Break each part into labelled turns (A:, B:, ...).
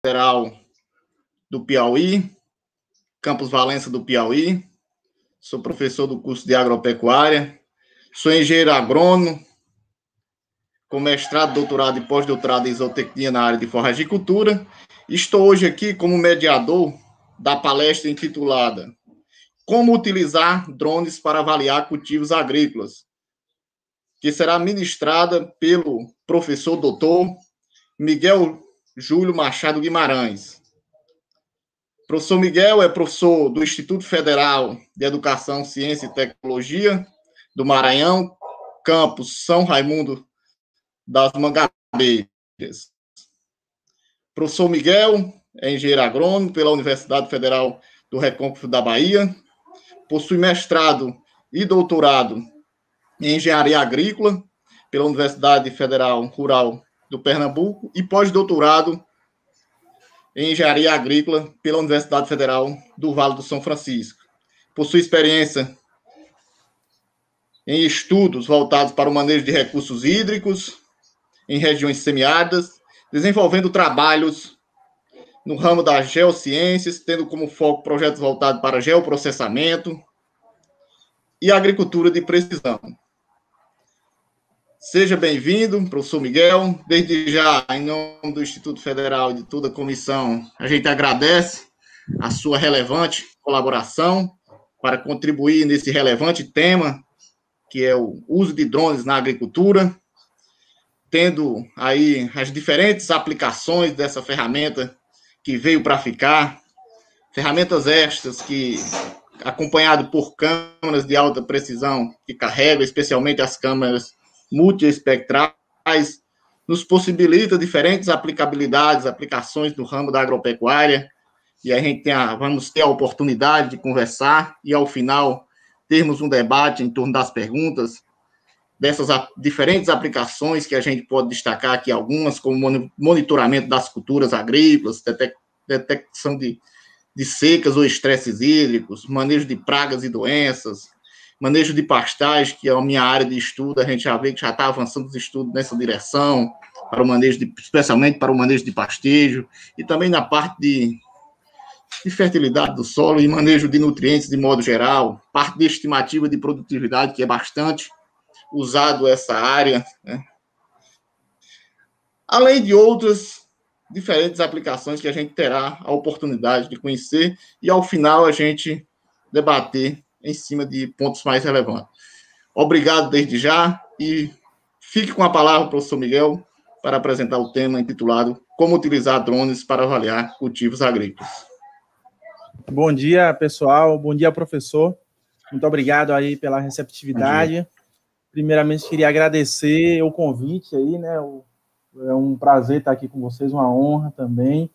A: Federal do Piauí, Campus Valença do Piauí. Sou professor do curso de agropecuária. Sou engenheiro agrônomo, com mestrado, doutorado e pós-doutorado em zootecnia na área de forragicultura. Estou hoje aqui como mediador da palestra intitulada Como utilizar drones para avaliar cultivos agrícolas, que será ministrada pelo professor doutor Miguel Júlio Machado Guimarães. O professor Miguel é professor do Instituto Federal de Educação, Ciência e Tecnologia do Maranhão, campus São Raimundo das Mangabeiras. O professor Miguel é engenheiro agrônomo pela Universidade Federal do Recôncavo da Bahia, possui mestrado e doutorado em engenharia agrícola pela Universidade Federal Rural do Pernambuco e pós-doutorado em engenharia agrícola pela Universidade Federal do Vale do São Francisco. Possui experiência em estudos voltados para o manejo de recursos hídricos em regiões semiáridas, desenvolvendo trabalhos no ramo das geociências, tendo como foco projetos voltados para geoprocessamento e agricultura de precisão. Seja bem-vindo, professor Miguel. Desde já, em nome do Instituto Federal e de toda a comissão, a gente agradece a sua relevante colaboração para contribuir nesse relevante tema, que é o uso de drones na agricultura, tendo aí as diferentes aplicações dessa ferramenta que veio para ficar, ferramentas estas que, acompanhado por câmeras de alta precisão, que carregam especialmente as câmeras multiespectrais, nos possibilita diferentes aplicabilidades, aplicações no ramo da agropecuária, e a gente vamos ter a oportunidade de conversar e, ao final, termos um debate em torno das perguntas, dessas diferentes aplicações que a gente pode destacar aqui algumas, como monitoramento das culturas agrícolas, detecção de secas ou estresses hídricos, manejo de pragas e doenças, manejo de pastagem, que é a minha área de estudo, a gente já vê que já está avançando os estudos nessa direção, para o manejo especialmente para o manejo de pastejo, e também na parte de fertilidade do solo e manejo de nutrientes de modo geral, parte de estimativa de produtividade, que é bastante usado essa área, né? Além de outras diferentes aplicações que a gente terá a oportunidade de conhecer e, ao final, a gente debater em cima de pontos mais relevantes. Obrigado desde já e fique com a palavra, professor Miguel, para apresentar o tema intitulado Como utilizar drones para avaliar cultivos agrícolas.
B: Bom dia, pessoal. Bom dia, professor. Muito obrigado aí pela receptividade. Primeiramente, queria agradecer o convite aí, né? É um prazer estar aqui com vocês, uma honra também,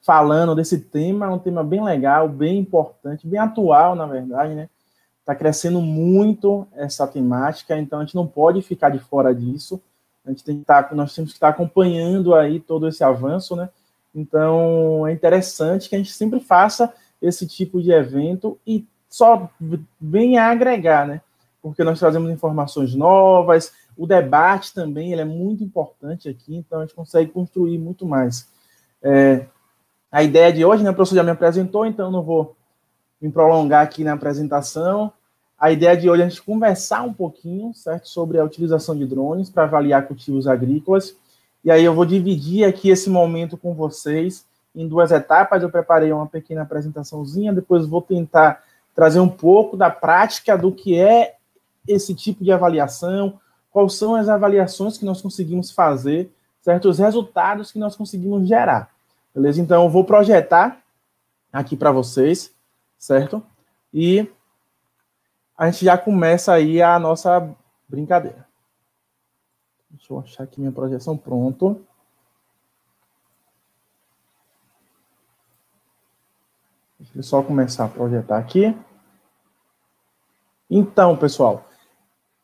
B: falando desse tema, um tema bem legal, bem importante, bem atual, na verdade, né? Está crescendo muito essa temática, então a gente não pode ficar de fora disso. Nós temos que estar acompanhando aí todo esse avanço, né? Então, é interessante que a gente sempre faça esse tipo de evento e só venha agregar, né? Porque nós trazemos informações novas, o debate também ele é muito importante aqui, então a gente consegue construir muito mais. A ideia de hoje, né, o professor já me apresentou, então eu não vou me prolongar aqui na apresentação. A ideia de hoje é a gente conversar um pouquinho, certo, sobre a utilização de drones para avaliar cultivos agrícolas, e aí eu vou dividir aqui esse momento com vocês em duas etapas. Eu preparei uma pequena apresentaçãozinha, depois vou tentar trazer um pouco da prática do que é esse tipo de avaliação, quais são as avaliações que nós conseguimos fazer, certo? Os resultados que nós conseguimos gerar, beleza? Então, eu vou projetar aqui para vocês, certo? E a gente já começa aí a nossa brincadeira. Deixa eu achar aqui minha projeção, pronto. Deixa eu só começar a projetar aqui. Então, pessoal,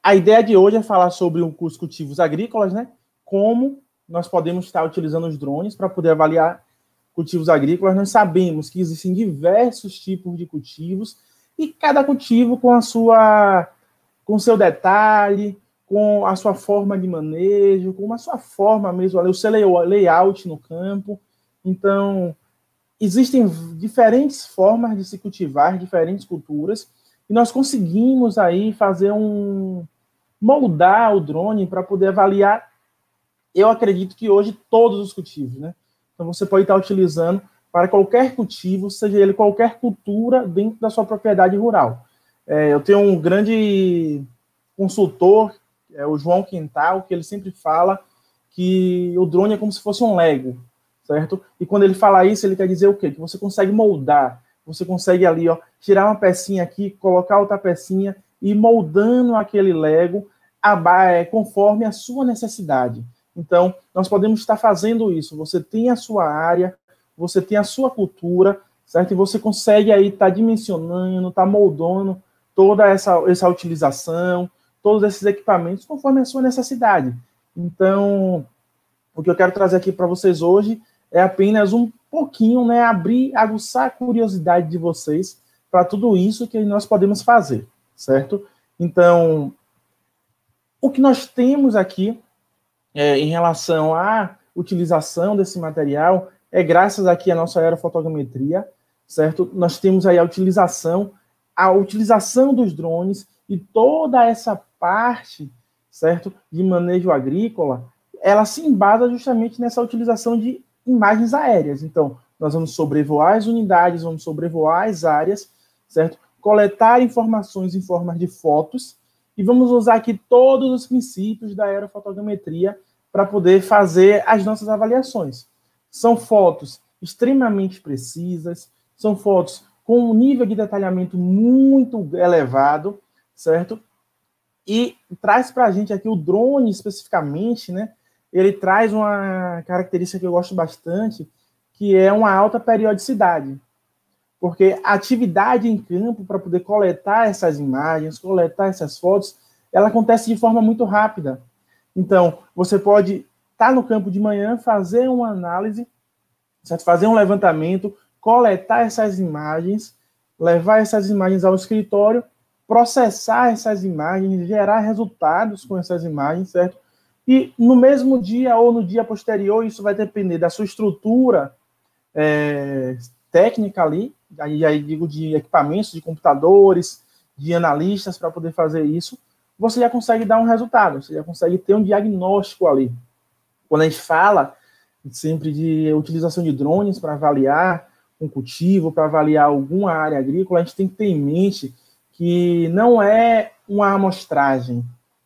B: a ideia de hoje é falar sobre os cultivos agrícolas, né? Como nós podemos estar utilizando os drones para poder avaliar cultivos agrícolas. Nós sabemos que existem diversos tipos de cultivos e cada cultivo com o seu detalhe, com a sua forma de manejo, com a sua forma mesmo, o seu layout no campo. Então, existem diferentes formas de se cultivar, diferentes culturas, e nós conseguimos aí fazer moldar o drone para poder avaliar, eu acredito que hoje, todos os cultivos, né? Então, você pode estar utilizando para qualquer cultivo, seja ele qualquer cultura dentro da sua propriedade rural. Eu tenho um grande consultor, o João Quintal, que ele sempre fala que o drone é como se fosse um Lego, certo? E quando ele fala isso, ele quer dizer o quê? Que você consegue moldar, você consegue ali, ó, tirar uma pecinha aqui, colocar outra pecinha e ir moldando aquele Lego conforme a sua necessidade. Então, nós podemos estar fazendo isso. Você tem a sua área, você tem a sua cultura, certo? E você consegue aí estar dimensionando, estar moldando toda essa utilização, todos esses equipamentos conforme a sua necessidade. Então, o que eu quero trazer aqui para vocês hoje é apenas um pouquinho, né, aguçar a curiosidade de vocês para tudo isso que nós podemos fazer, certo? Então, o que nós temos aqui em relação à utilização desse material é graças aqui à nossa aerofotogrametria, certo? Nós temos aí a utilização dos drones e toda essa parte, certo, de manejo agrícola, ela se embasa justamente nessa utilização de imagens aéreas. Então, nós vamos sobrevoar as unidades, vamos sobrevoar as áreas, certo? Coletar informações em forma de fotos e vamos usar aqui todos os princípios da aerofotogrametria para poder fazer as nossas avaliações. São fotos extremamente precisas, são fotos com um nível de detalhamento muito elevado, certo? E traz para a gente aqui o drone especificamente, né? Ele traz uma característica que eu gosto bastante, que é uma alta periodicidade. Porque a atividade em campo para poder coletar essas imagens, coletar essas fotos, ela acontece de forma muito rápida. Então, você pode estar no campo de manhã, fazer uma análise, certo? Fazer um levantamento, coletar essas imagens, levar essas imagens ao escritório, processar essas imagens, gerar resultados com essas imagens, certo? E no mesmo dia ou no dia posterior, isso vai depender da sua estrutura técnica ali, aí digo de equipamentos, de computadores, de analistas para poder fazer isso, você já consegue dar um resultado, você já consegue ter um diagnóstico ali. Quando a gente fala sempre de utilização de drones para avaliar um cultivo, para avaliar alguma área agrícola, a gente tem que ter em mente que não é uma amostragem.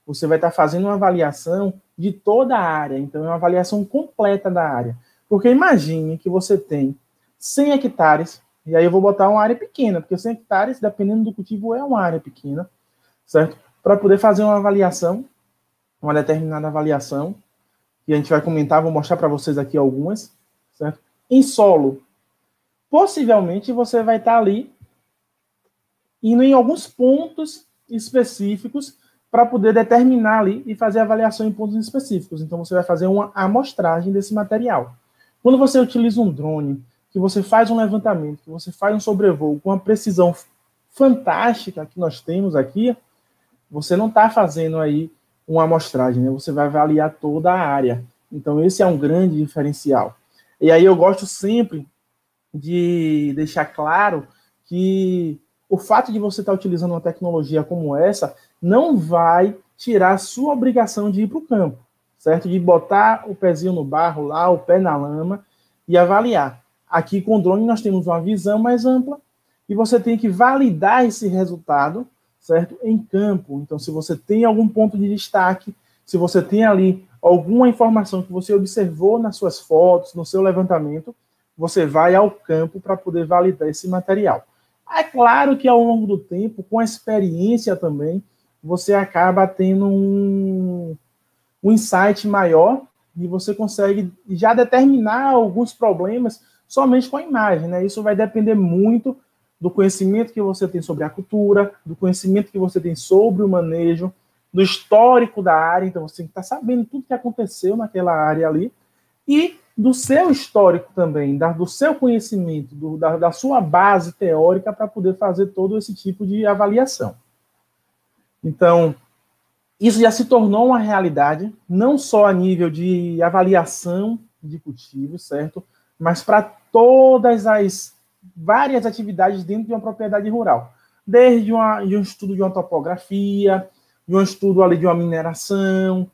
B: Você vai estar fazendo uma avaliação de toda a área, então é uma avaliação completa da área. Porque imagine que você tem 100 hectares, e aí eu vou botar uma área pequena, porque 100 hectares, dependendo do cultivo, é uma área pequena, certo? Para poder fazer uma avaliação, uma determinada avaliação, que a gente vai comentar, vou mostrar para vocês aqui algumas, certo? Em solo, possivelmente você vai estar ali indo em alguns pontos específicos para poder determinar ali e fazer avaliação em pontos específicos. Então, você vai fazer uma amostragem desse material. Quando você utiliza um drone, que você faz um levantamento, que você faz um sobrevoo com uma precisão fantástica que nós temos aqui, você não está fazendo aí uma amostragem, né? Você vai avaliar toda a área. Então, esse é um grande diferencial. E aí eu gosto sempre de deixar claro que o fato de você estar utilizando uma tecnologia como essa não vai tirar a sua obrigação de ir para o campo, certo? De botar o pezinho no barro lá, o pé na lama e avaliar. Aqui com o drone nós temos uma visão mais ampla e você tem que validar esse resultado, certo? Em campo. Então, se você tem algum ponto de destaque, se você tem ali alguma informação que você observou nas suas fotos, no seu levantamento, você vai ao campo para poder validar esse material. É claro que ao longo do tempo, com a experiência também, você acaba tendo um insight maior e você consegue já determinar alguns problemas somente com a imagem, né? Isso vai depender muito do conhecimento que você tem sobre a cultura, do conhecimento que você tem sobre o manejo, do histórico da área, então você tem que estar sabendo tudo que aconteceu naquela área ali, e do seu histórico também, do seu conhecimento, da sua base teórica para poder fazer todo esse tipo de avaliação. Então, isso já se tornou uma realidade, não só a nível de avaliação de cultivo, certo? mas para todas as várias atividades dentro de uma propriedade rural. Desde de um estudo de uma topografia, de um estudo ali de uma mineração,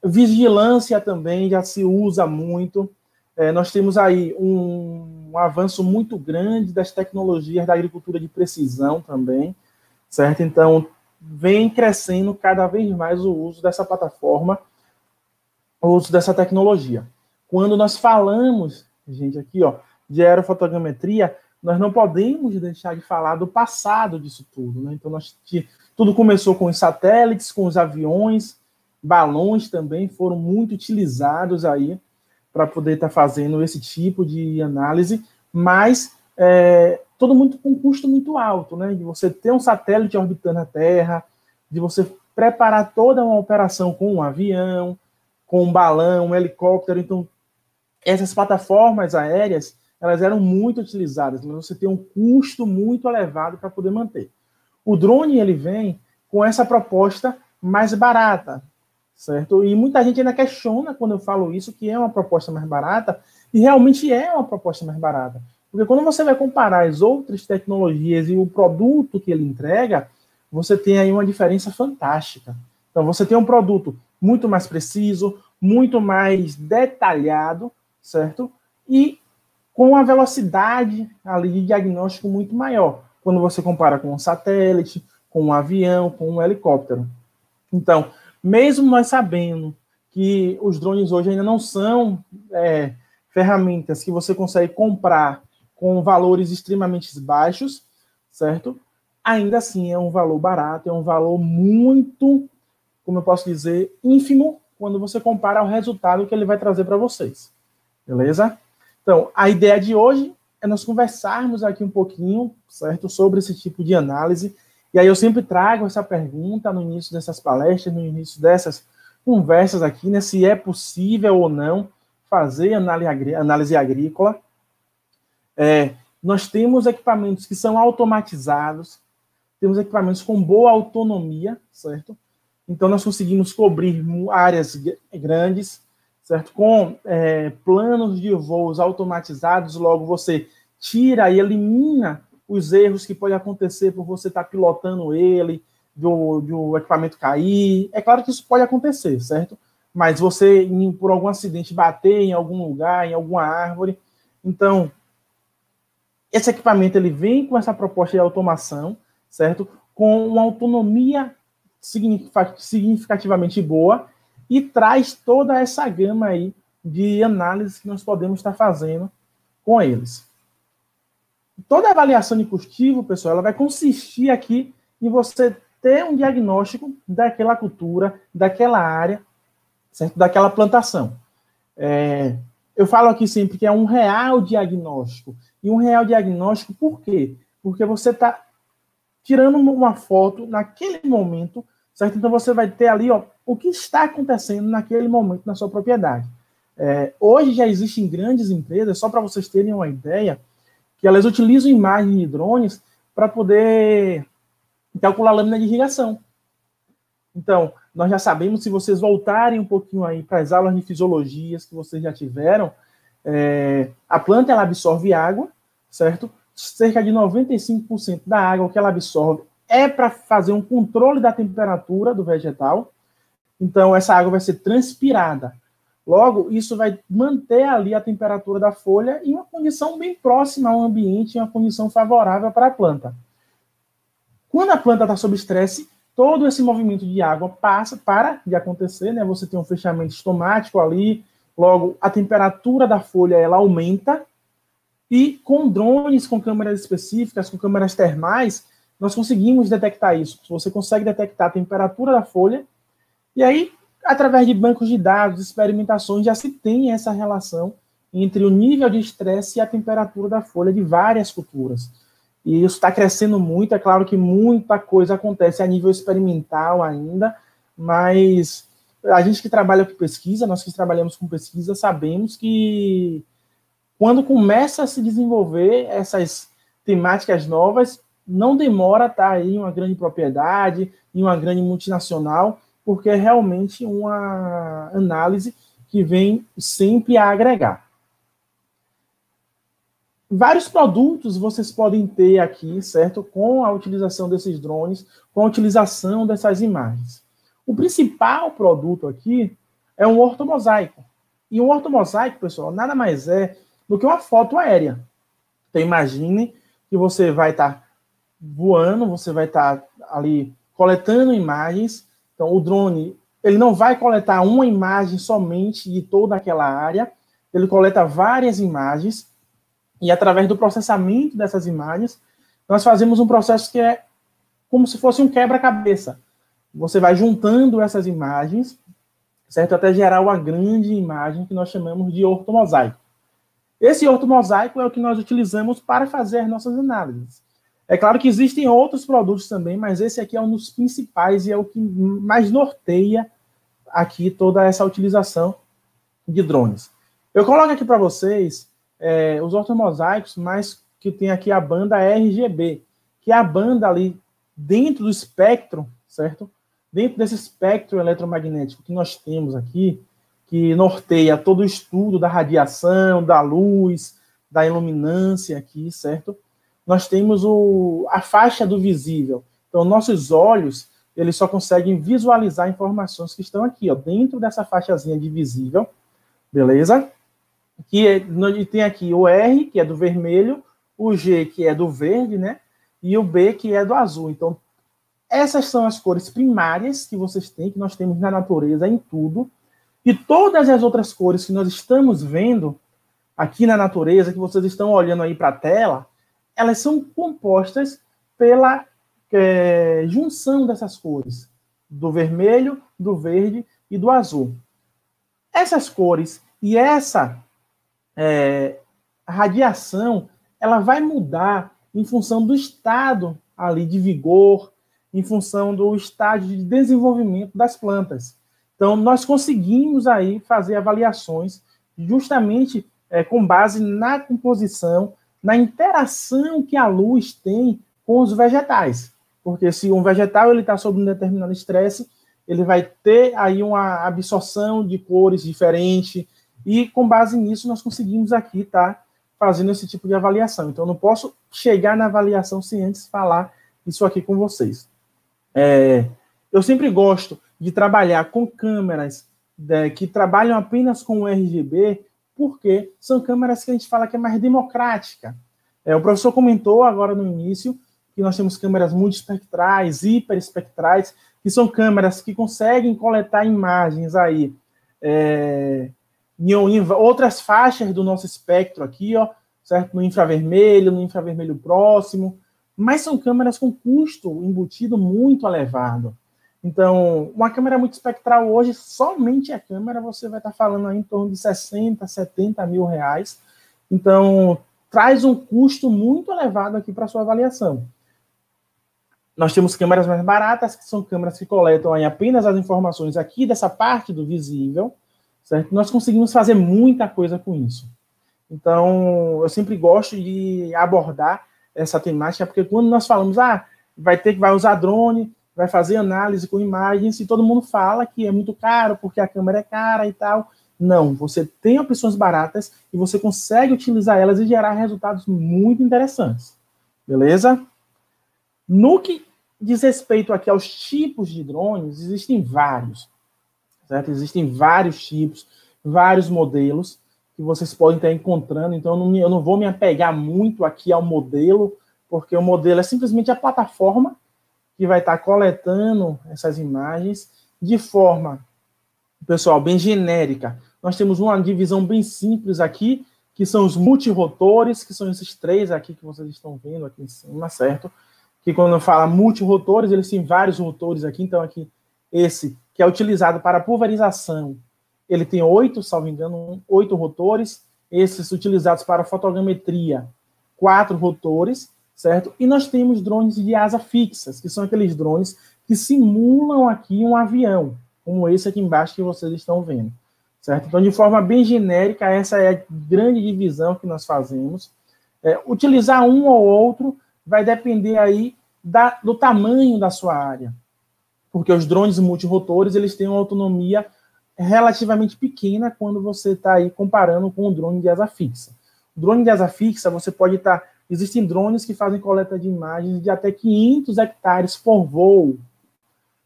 B: vigilância também já se usa muito. Nós temos aí um avanço muito grande das tecnologias da agricultura de precisão também, certo? Então, vem crescendo cada vez mais o uso dessa plataforma, o uso dessa tecnologia. Quando nós falamos, gente, aqui, ó, de aerofotogrametria, nós não podemos deixar de falar do passado disso tudo, né? Então, tudo começou com os satélites, com os aviões, balões também foram muito utilizados aí para poder estar fazendo esse tipo de análise, mas todo mundo com um custo muito alto, né? De você ter um satélite orbitando a Terra, de você preparar toda uma operação com um avião, com um balão, um helicóptero. Então, essas plataformas aéreas, elas eram muito utilizadas, mas você tem um custo muito elevado para poder manter. O drone, ele vem com essa proposta mais barata, certo? E muita gente ainda questiona quando eu falo isso, que é uma proposta mais barata, e realmente é uma proposta mais barata. Porque quando você vai comparar as outras tecnologias e o produto que ele entrega, você tem aí uma diferença fantástica. Então, você tem um produto muito mais preciso, muito mais detalhado, certo? E com uma velocidade ali de diagnóstico muito maior, quando você compara com um satélite, com um avião, com um helicóptero. Então, mesmo nós sabendo que os drones hoje ainda não são ferramentas que você consegue comprar com valores extremamente baixos, certo? Ainda assim é um valor barato, é um valor muito, como eu posso dizer, ínfimo, quando você compara o resultado que ele vai trazer para vocês. Beleza? Então, a ideia de hoje é nós conversarmos aqui um pouquinho, certo, sobre esse tipo de análise. E aí eu sempre trago essa pergunta no início dessas palestras, no início dessas conversas aqui, né, se é possível ou não fazer análise agrícola. Nós temos equipamentos que são automatizados, temos equipamentos com boa autonomia, certo? Então, nós conseguimos cobrir áreas grandes, certo? Com planos de voos automatizados, logo você tira e elimina os erros que podem acontecer por você estar pilotando ele, do equipamento cair. É claro que isso pode acontecer, certo? Mas você, por algum acidente, bater em algum lugar, em alguma árvore. Então, esse equipamento ele vem com essa proposta de automação, certo? Com uma autonomia significativamente boa e traz toda essa gama aí de análises que nós podemos estar fazendo com eles. Toda avaliação de cultivo, pessoal, ela vai consistir aqui em você ter um diagnóstico daquela cultura, daquela área, certo? Daquela plantação. Eu falo aqui sempre que é um real diagnóstico. E um real diagnóstico, por quê? Porque você está tirando uma foto naquele momento, certo? Então você vai ter ali, ó, o que está acontecendo naquele momento na sua propriedade. Hoje já existem grandes empresas, só para vocês terem uma ideia, que elas utilizam imagens de drones para poder calcular a lâmina de irrigação. Então, nós já sabemos, se vocês voltarem um pouquinho aí para as aulas de fisiologias que vocês já tiveram, a planta ela absorve água, certo? Cerca de 95% da água que ela absorve é para fazer um controle da temperatura do vegetal. Então, essa água vai ser transpirada. Logo, isso vai manter ali a temperatura da folha em uma condição bem próxima ao ambiente, em uma condição favorável para a planta. Quando a planta está sob estresse, todo esse movimento de água para de acontecer, né? Você tem um fechamento estomático ali, logo a temperatura da folha ela aumenta, e com drones, com câmeras específicas, com câmeras termais, nós conseguimos detectar isso. Você consegue detectar a temperatura da folha, e aí, através de bancos de dados, experimentações, já se tem essa relação entre o nível de estresse e a temperatura da folha de várias culturas. E isso está crescendo muito, é claro que muita coisa acontece a nível experimental ainda, mas a gente que trabalha com pesquisa, nós que trabalhamos com pesquisa, sabemos que quando começa a se desenvolver essas temáticas novas, não demora a estar aí em uma grande propriedade, em uma grande multinacional, porque é realmente uma análise que vem sempre a agregar. vários produtos vocês podem ter aqui, certo? Com a utilização desses drones, com a utilização dessas imagens. O principal produto aqui é um ortomosaico. E um ortomosaico, pessoal, nada mais é do que uma foto aérea. Então, imagine que você vai estar voando, você vai estar ali coletando imagens. Então, o drone, ele não vai coletar uma imagem somente de toda aquela área, ele coleta várias imagens, e através do processamento dessas imagens, nós fazemos um processo que é como se fosse um quebra-cabeça. Você vai juntando essas imagens, certo? Até gerar uma grande imagem que nós chamamos de ortomosaico. Esse ortomosaico é o que nós utilizamos para fazer as nossas análises. É claro que existem outros produtos também, mas esse aqui é um dos principais e é o que mais norteia aqui toda essa utilização de drones. Eu coloco aqui para vocês os ortomosaicos, mas que tem aqui a banda RGB, que é a banda ali dentro do espectro, certo? Dentro desse espectro eletromagnético que nós temos aqui, que norteia todo o estudo da radiação, da luz, da iluminância aqui, certo? Nós temos a faixa do visível. Então, nossos olhos, eles só conseguem visualizar informações que estão aqui, ó, dentro dessa faixazinha de visível, beleza? Que tem aqui o R, que é do vermelho, o G, que é do verde, né? E o B, que é do azul. Então, essas são as cores primárias que vocês têm, que nós temos na natureza, em tudo. E todas as outras cores que nós estamos vendo aqui na natureza, que vocês estão olhando aí para a tela, elas são compostas pela junção dessas cores, do vermelho, do verde e do azul. Essas cores e essa radiação, ela vai mudar em função do estado ali de vigor, em função do estágio de desenvolvimento das plantas. Então, nós conseguimos aí fazer avaliações justamente com base na composição, na interação que a luz tem com os vegetais. Porque se um vegetal está sob um determinado estresse, ele vai ter aí uma absorção de cores diferente, e com base nisso nós conseguimos aqui estar fazendo esse tipo de avaliação. Então, eu não posso chegar na avaliação sem antes falar isso aqui com vocês. Eu sempre gosto de trabalhar com câmeras que trabalham apenas com o RGB, porque são câmeras que a gente fala que é mais democrática. O professor comentou agora no início que nós temos câmeras multiespectrais, hiperespectrais, que são câmeras que conseguem coletar imagens aí em outras faixas do nosso espectro aqui, ó, certo? No infravermelho próximo, mas são câmeras com custo embutido muito elevado. Então, uma câmera multiespectral hoje, somente a câmera, você vai estar falando aí em torno de 60, 70 mil reais. Então, traz um custo muito elevado aqui para a sua avaliação. Nós temos câmeras mais baratas, que são câmeras que coletam aí apenas as informações aqui dessa parte do visível, certo? Nós conseguimos fazer muita coisa com isso. Então, eu sempre gosto de abordar essa temática, porque quando nós falamos, vai usar drone, vai fazer análise com imagens, e todo mundo fala que é muito caro, porque a câmera é cara e tal. Não, você tem opções baratas e você consegue utilizar elas e gerar resultados muito interessantes. Beleza? No que diz respeito aqui aos tipos de drones, existem vários, certo? Existem vários tipos, vários modelos que vocês podem estar encontrando. Então, eu não vou me apegar muito aqui ao modelo, porque o modelo é simplesmente a plataforma que vai estar coletando essas imagens de forma, pessoal, bem genérica. Nós temos uma divisão bem simples aqui, que são os multirotores, que são esses três aqui que vocês estão vendo aqui em cima, certo? Que quando eu falo multirotores, eles têm vários rotores aqui. Então, aqui, esse que é utilizado para pulverização, ele tem 8, salvo engano, 8 rotores. Esses utilizados para fotogrametria, 4 rotores, certo? E nós temos drones de asa fixas, que são aqueles drones que simulam aqui um avião, como esse aqui embaixo que vocês estão vendo, certo? Então, de forma bem genérica, essa é a grande divisão que nós fazemos. Utilizar um ou outro vai depender aí do tamanho da sua área, porque os drones multirotores, eles têm uma autonomia relativamente pequena quando você está aí comparando com o drone de asa fixa. Drone de asa fixa, você pode estar... Existem drones que fazem coleta de imagens de até 500 hectares por voo,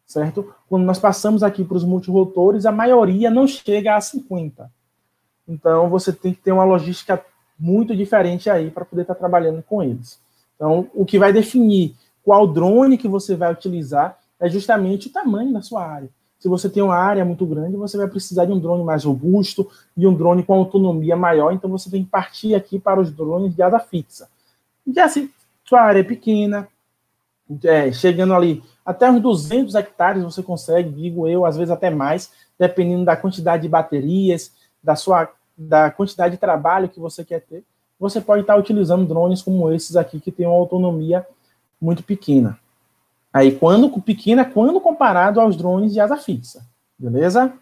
B: certo? Quando nós passamos aqui para os multirotores, a maioria não chega a 50. Então, você tem que ter uma logística muito diferente aí para poder estar trabalhando com eles. Então, o que vai definir qual drone que você vai utilizar é justamente o tamanho da sua área. Se você tem uma área muito grande, você vai precisar de um drone mais robusto, de um drone com autonomia maior, então você tem que partir aqui para os drones de asa fixa. E assim, sua área é pequena, chegando ali até uns 200 hectares você consegue, digo eu, às vezes até mais, dependendo da quantidade de baterias, da quantidade de trabalho que você quer ter, você pode estar utilizando drones como esses aqui, que tem uma autonomia muito pequena. Aí, quando comparado aos drones de asa fixa, beleza?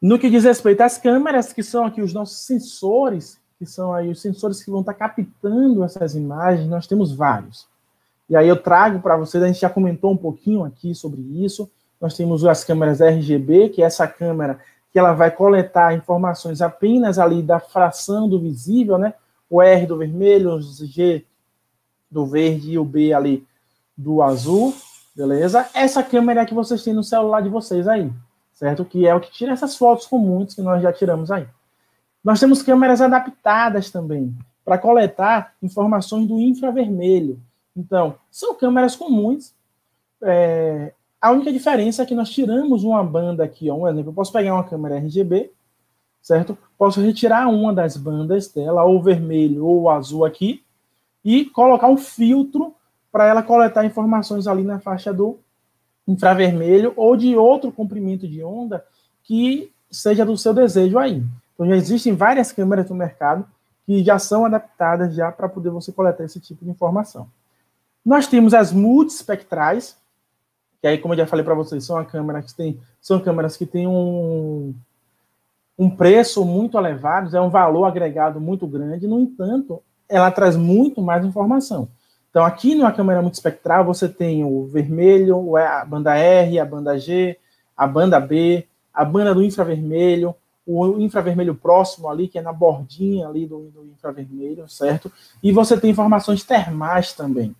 B: No que diz respeito às câmeras, que são aqui os nossos sensores, que são aí os sensores que vão estar captando essas imagens, nós temos vários. E aí eu trago para vocês, a gente já comentou um pouquinho aqui sobre isso, nós temos as câmeras RGB, que é essa câmera que ela vai coletar informações apenas ali da fração do visível, né? O R do vermelho, o G do verde e o B ali do azul, beleza? Essa câmera é que vocês têm no celular de vocês aí, certo? Que é o que tira essas fotos comuns que nós já tiramos aí. Nós temos câmeras adaptadas também, para coletar informações do infravermelho. Então, são câmeras comuns. A única diferença é que nós tiramos uma banda aqui, ó, um exemplo, eu posso pegar uma câmera RGB, certo? Posso retirar uma das bandas dela, ou o vermelho ou o azul aqui, e colocar um filtro para ela coletar informações ali na faixa do infravermelho ou de outro comprimento de onda que seja do seu desejo aí. Então já existem várias câmeras no mercado que já são adaptadas já para poder você coletar esse tipo de informação. Nós temos as multispectrais, que aí, como eu já falei para vocês, são câmeras que têm um preço muito elevado, é um valor agregado muito grande, no entanto, ela traz muito mais informação. Então, aqui numa câmera multispectral, você tem o vermelho, a banda R, a banda G, a banda B, a banda do infravermelho, o infravermelho próximo ali, que é na bordinha ali do infravermelho, certo? E você tem informações termais também.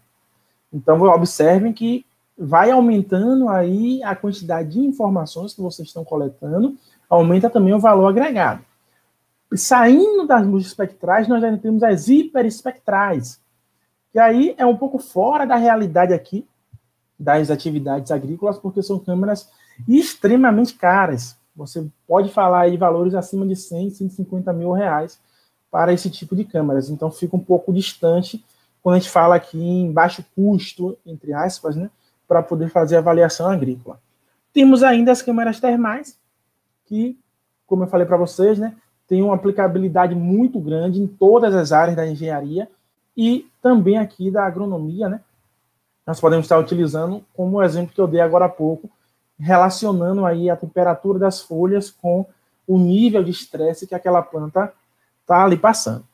B: Então, observem que vai aumentando aí a quantidade de informações que vocês estão coletando, aumenta também o valor agregado. Saindo das multispectrais, nós já temos as hiperespectrais, que aí é um pouco fora da realidade aqui das atividades agrícolas, porque são câmeras extremamente caras. Você pode falar aí valores acima de 100, 150 mil reais para esse tipo de câmeras. Então fica um pouco distante quando a gente fala aqui em baixo custo, entre aspas, né, para poder fazer avaliação agrícola. Temos ainda as câmeras termais, que, como eu falei para vocês, né, tem uma aplicabilidade muito grande em todas as áreas da engenharia e também aqui da agronomia, né? Nós podemos estar utilizando como o exemplo que eu dei agora há pouco, relacionando aí a temperatura das folhas com o nível de estresse que aquela planta está ali passando.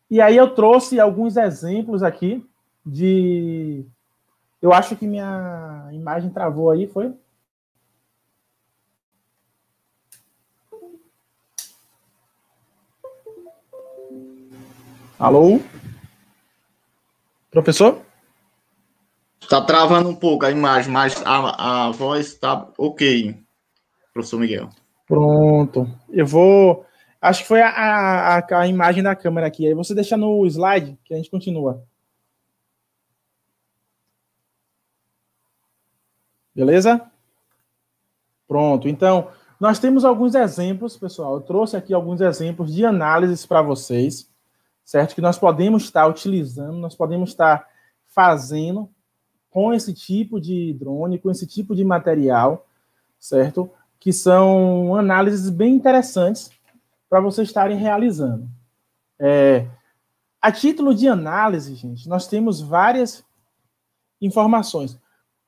B: E aí eu trouxe alguns exemplos aqui de... Eu acho que minha imagem travou aí, foi? Alô? Professor?
A: Está travando um pouco a imagem, mas a voz está ok, professor Miguel.
B: Pronto. Eu vou... Acho que foi a imagem da câmera aqui. Aí você deixa no slide que a gente continua. Beleza? Pronto. Então, nós temos alguns exemplos, pessoal. Eu trouxe aqui alguns exemplos de análises para vocês, certo? Que nós podemos estar utilizando, nós podemos estar fazendo com esse tipo de drone, com esse tipo de material, certo? Que são análises bem interessantes para vocês estarem realizando. A título de análise, gente, nós temos várias informações.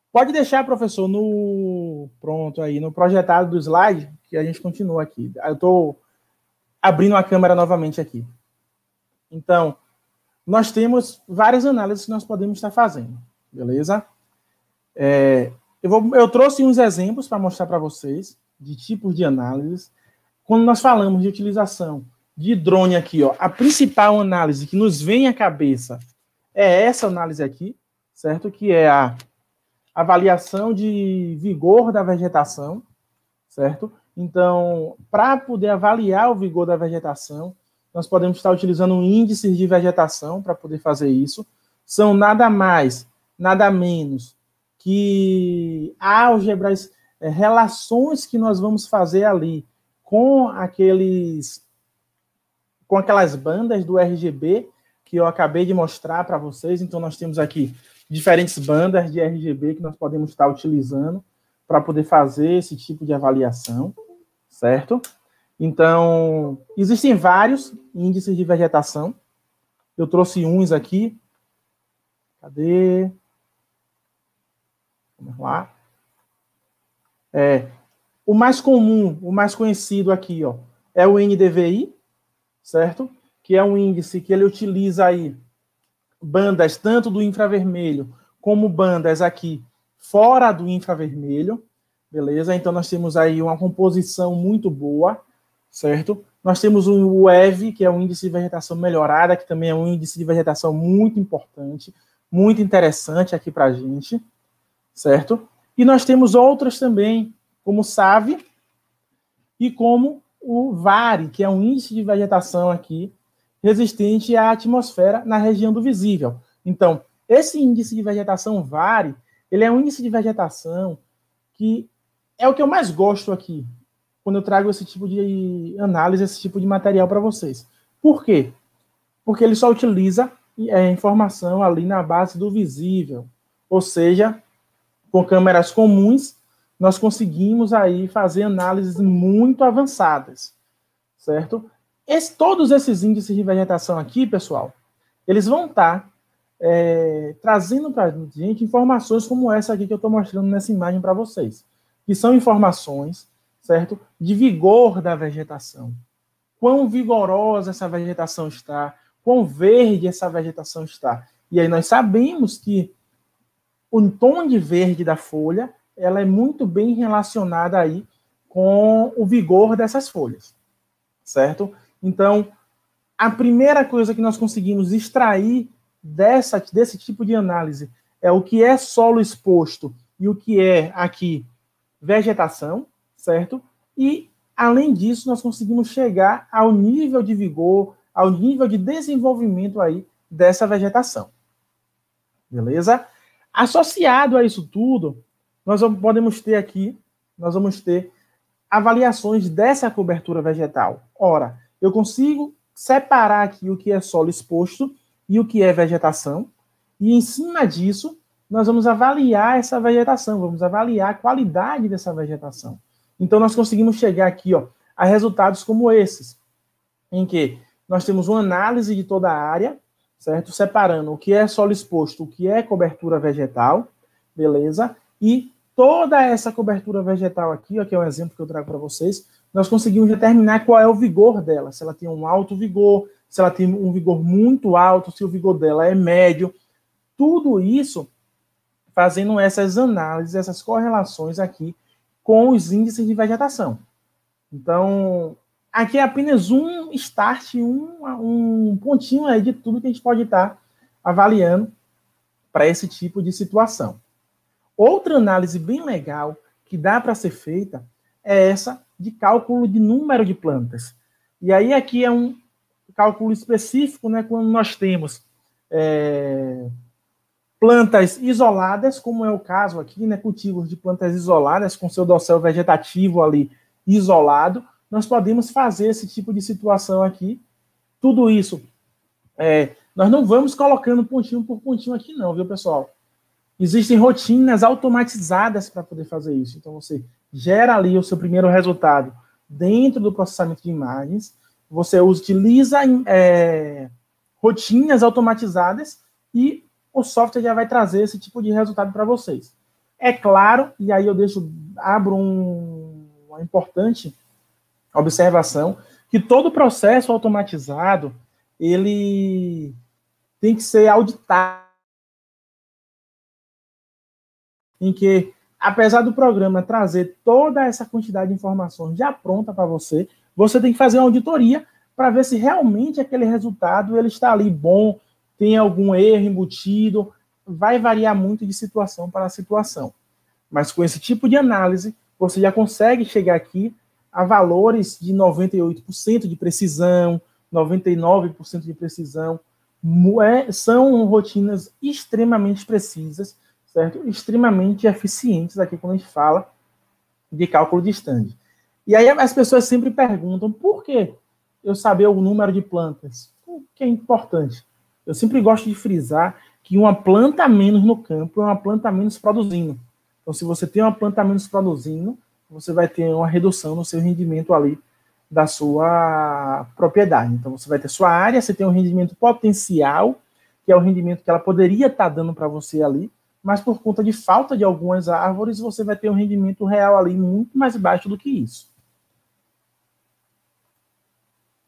B: Pode deixar, professor, pronto aí, no projetado do slide, que a gente continua aqui. Eu estou abrindo a câmera novamente aqui. Então, nós temos várias análises que nós podemos estar fazendo, beleza? Eu trouxe uns exemplos para mostrar para vocês de tipos de análises. Quando nós falamos de utilização de drone aqui, ó, a principal análise que nos vem à cabeça é essa análise aqui, certo? Que é a avaliação de vigor da vegetação, certo? Então, para poder avaliar o vigor da vegetação, nós podemos estar utilizando um índice de vegetação para poder fazer isso. São nada mais, nada menos que álgebras, relações que nós vamos fazer ali com aquelas bandas do RGB que eu acabei de mostrar para vocês. Então, nós temos aqui diferentes bandas de RGB que nós podemos estar utilizando para poder fazer esse tipo de avaliação, certo? Então, existem vários índices de vegetação. Eu trouxe uns aqui. Cadê? Vamos lá. O mais comum, o mais conhecido aqui, ó, é o NDVI, certo? Que é um índice que ele utiliza aí bandas tanto do infravermelho como bandas aqui fora do infravermelho, beleza? Então, nós temos aí uma composição muito boa, certo? Nós temos o EV, que é um índice de vegetação melhorada, que também é um índice de vegetação muito importante, muito interessante aqui para a gente, certo? E nós temos outras também, como o SAV e como o VARI, que é um índice de vegetação aqui resistente à atmosfera na região do visível. Então, esse índice de vegetação VARI, ele é um índice de vegetação que é o que eu mais gosto aqui, quando eu trago esse tipo de análise, esse tipo de material para vocês. Por quê? Porque ele só utiliza informação ali na base do visível, ou seja, com câmeras comuns, nós conseguimos aí fazer análises muito avançadas, certo? Todos esses índices de vegetação aqui, pessoal, eles vão estar trazendo para a gente informações como essa aqui que eu estou mostrando nessa imagem para vocês, que são informações, certo, de vigor da vegetação. Quão vigorosa essa vegetação está, quão verde essa vegetação está. E aí nós sabemos que o tom de verde da folha, ela é muito bem relacionada aí com o vigor dessas folhas, certo? Então, a primeira coisa que nós conseguimos extrair desse tipo de análise é o que é solo exposto e o que é aqui vegetação, certo? E, além disso, nós conseguimos chegar ao nível de vigor, ao nível de desenvolvimento aí dessa vegetação. Beleza? Associado a isso tudo, nós podemos ter aqui, nós vamos ter avaliações dessa cobertura vegetal. Ora, eu consigo separar aqui o que é solo exposto e o que é vegetação, e em cima disso, nós vamos avaliar essa vegetação, vamos avaliar a qualidade dessa vegetação. Então, nós conseguimos chegar aqui, ó, a resultados como esses, em que nós temos uma análise de toda a área, certo? Separando o que é solo exposto, o que é cobertura vegetal, beleza? E toda essa cobertura vegetal aqui, ó, que é um exemplo que eu trago para vocês, nós conseguimos determinar qual é o vigor dela, se ela tem um alto vigor, se ela tem um vigor muito alto, se o vigor dela é médio, tudo isso fazendo essas análises, essas correlações aqui com os índices de vegetação. Então, aqui é apenas um start, um pontinho aí de tudo que a gente pode estar avaliando para esse tipo de situação. Outra análise bem legal que dá para ser feita é essa de cálculo de número de plantas. E aí aqui é um cálculo específico, né, quando nós temos plantas isoladas, como é o caso aqui, né, cultivos de plantas isoladas com seu dossel vegetativo ali isolado, nós podemos fazer esse tipo de situação aqui. Tudo isso, nós não vamos colocando pontinho por pontinho aqui não, viu, pessoal? Existem rotinas automatizadas para poder fazer isso. Então, você gera ali o seu primeiro resultado dentro do processamento de imagens, você utiliza rotinas automatizadas e o software já vai trazer esse tipo de resultado para vocês. É claro, e aí eu abro uma importante observação, que todo processo automatizado, ele tem que ser auditado, em que, apesar do programa trazer toda essa quantidade de informações já pronta para você, você tem que fazer uma auditoria para ver se realmente aquele resultado ele está ali bom, tem algum erro embutido, vai variar muito de situação para situação. Mas com esse tipo de análise, você já consegue chegar aqui a valores de 98% de precisão, 99% de precisão. São rotinas extremamente precisas, certo? Extremamente eficientes aqui quando a gente fala de cálculo de stand. E aí as pessoas sempre perguntam, por que eu saber o número de plantas? O que é importante? Eu sempre gosto de frisar que uma planta a menos no campo é uma planta a menos produzindo. Então, se você tem uma planta a menos produzindo, você vai ter uma redução no seu rendimento ali da sua propriedade. Então, você vai ter sua área, você tem um rendimento potencial, que é o rendimento que ela poderia estar dando para você ali, mas por conta de falta de algumas árvores, você vai ter um rendimento real ali muito mais baixo do que isso.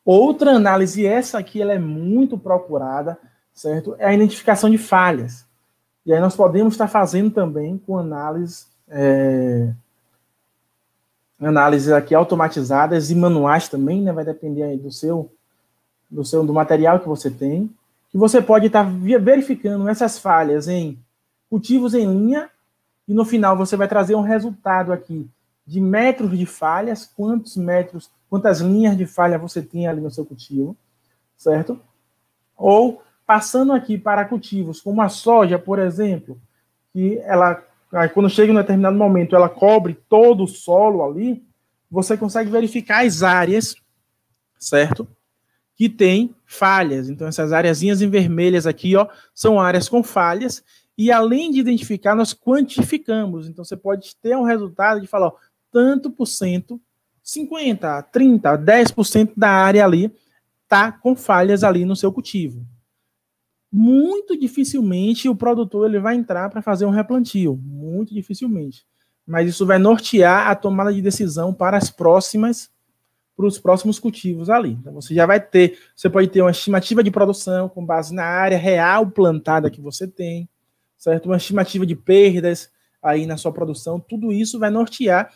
B: Outra análise, essa aqui, ela é muito procurada, certo? É a identificação de falhas. E aí nós podemos estar fazendo também com análises aqui automatizadas e manuais também, né? Vai depender aí do material que você tem, que você pode estar verificando essas falhas em cultivos em linha, e no final você vai trazer um resultado aqui de metros de falhas, quantas linhas de falha você tem ali no seu cultivo, certo? Ou passando aqui para cultivos como a soja, por exemplo, que ela, quando chega em um determinado momento, ela cobre todo o solo ali, você consegue verificar as áreas, certo? Que tem falhas. Então, essas areazinhas em vermelhas aqui, ó, são áreas com falhas, e além de identificar, nós quantificamos. Então, você pode ter um resultado de falar, ó, tanto por cento, 50, 30, 10% da área ali está com falhas ali no seu cultivo. Muito dificilmente o produtor ele vai entrar para fazer um replantio, muito dificilmente. Mas isso vai nortear a tomada de decisão para os próximos cultivos ali. Então você pode ter uma estimativa de produção com base na área real plantada que você tem, certo? Uma estimativa de perdas aí na sua produção, tudo isso vai nortear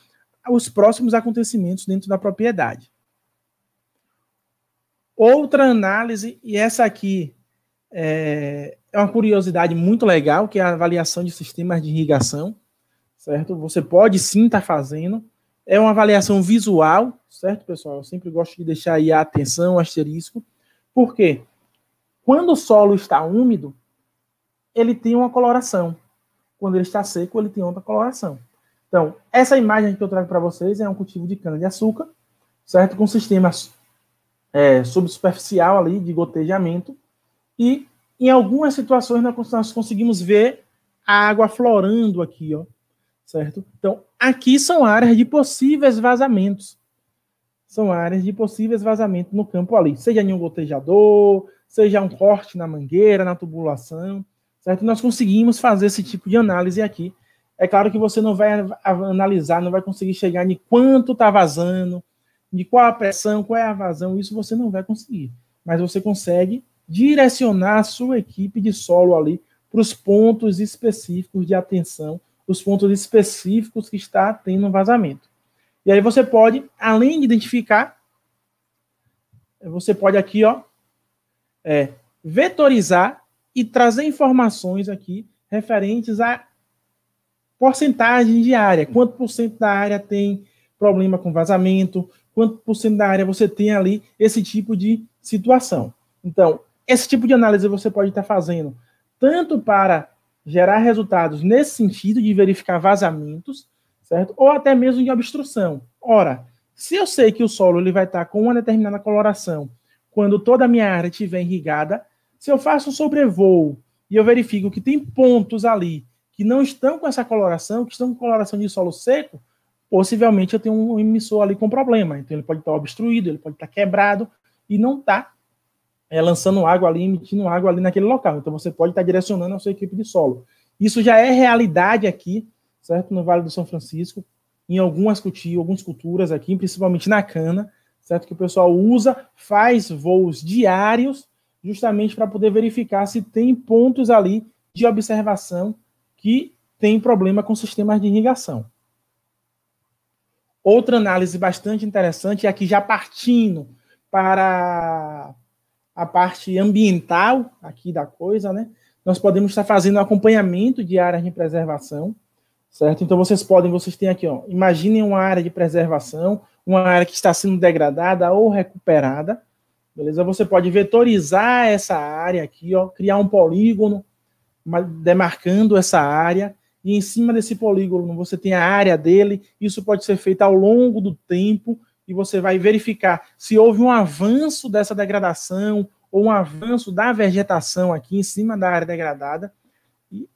B: os próximos acontecimentos dentro da propriedade. Outra análise, e essa aqui é uma curiosidade muito legal, que é a avaliação de sistemas de irrigação, certo? Você pode sim estar fazendo. É uma avaliação visual, certo, pessoal? Eu sempre gosto de deixar aí a atenção, o asterisco. Por quê? Quando o solo está úmido, ele tem uma coloração. Quando ele está seco, ele tem outra coloração. Então, essa imagem que eu trago para vocês é um cultivo de cana-de-açúcar, certo? Com sistema subsuperficial ali de gotejamento. E em algumas situações nós conseguimos ver a água florando aqui, ó, certo? Então, aqui são áreas de possíveis vazamentos. São áreas de possíveis vazamentos no campo ali, seja em um gotejador, seja um corte na mangueira, na tubulação, certo? Nós conseguimos fazer esse tipo de análise aqui. É claro que você não vai analisar, não vai conseguir chegar em quanto está vazando, de qual a pressão, qual é a vazão, isso você não vai conseguir. Mas você consegue direcionar a sua equipe de solo ali para os pontos específicos de atenção, os pontos específicos que está tendo um vazamento. E aí você pode, além de identificar, você pode aqui, ó, vetorizar e trazer informações aqui referentes a porcentagem de área, quanto por cento da área tem problema com vazamento, quanto por cento da área você tem ali esse tipo de situação. Então, esse tipo de análise você pode estar fazendo tanto para gerar resultados nesse sentido de verificar vazamentos, certo? Ou até mesmo de obstrução. Ora, se eu sei que o solo ele vai estar com uma determinada coloração quando toda a minha área estiver irrigada, se eu faço um sobrevoo e eu verifico que tem pontos ali que não estão com essa coloração, que estão com coloração de solo seco, possivelmente eu tenho um emissor ali com problema. Então ele pode estar obstruído, ele pode estar quebrado e não está lançando água ali, emitindo água ali naquele local. Então você pode estar direcionando a sua equipe de solo. Isso já é realidade aqui, certo? No Vale do São Francisco, em algumas culturas aqui, principalmente na cana, certo? Que o pessoal faz voos diários, justamente para poder verificar se tem pontos ali de observação que tem problema com sistemas de irrigação. Outra análise bastante interessante é aqui já partindo para a parte ambiental aqui da coisa, né? Nós podemos estar fazendo acompanhamento de áreas de preservação, certo? Então, vocês têm aqui, ó, imaginem uma área de preservação, uma área que está sendo degradada ou recuperada, beleza? Você pode vetorizar essa área aqui, ó, criar um polígono demarcando essa área, e em cima desse polígono você tem a área dele. Isso pode ser feito ao longo do tempo, e você vai verificar se houve um avanço dessa degradação ou um avanço da vegetação aqui em cima da área degradada. E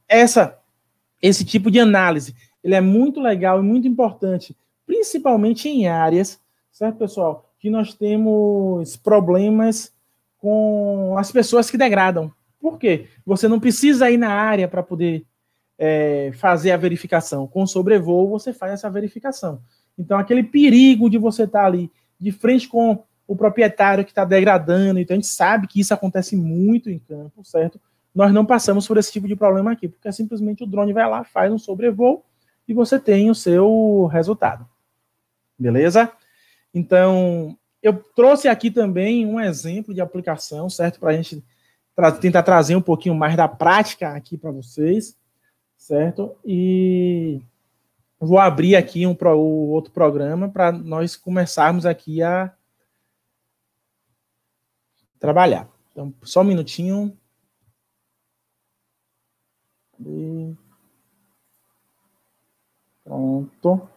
B: esse tipo de análise, ele é muito legal e muito importante, principalmente em áreas, certo, pessoal, que nós temos problemas com as pessoas que degradam. Por quê? Você não precisa ir na área para poder fazer a verificação. Com sobrevoo, você faz essa verificação. Então, aquele perigo de você estar ali de frente com o proprietário que está degradando, então a gente sabe que isso acontece muito em campo, certo? Nós não passamos por esse tipo de problema aqui, porque simplesmente o drone vai lá, faz um sobrevoo e você tem o seu resultado. Beleza? Então, eu trouxe aqui também um exemplo de aplicação, certo? Para a gente tentar trazer um pouquinho mais da prática aqui para vocês, certo? E vou abrir aqui o outro programa para nós começarmos aqui a trabalhar. Então, só um minutinho. Pronto.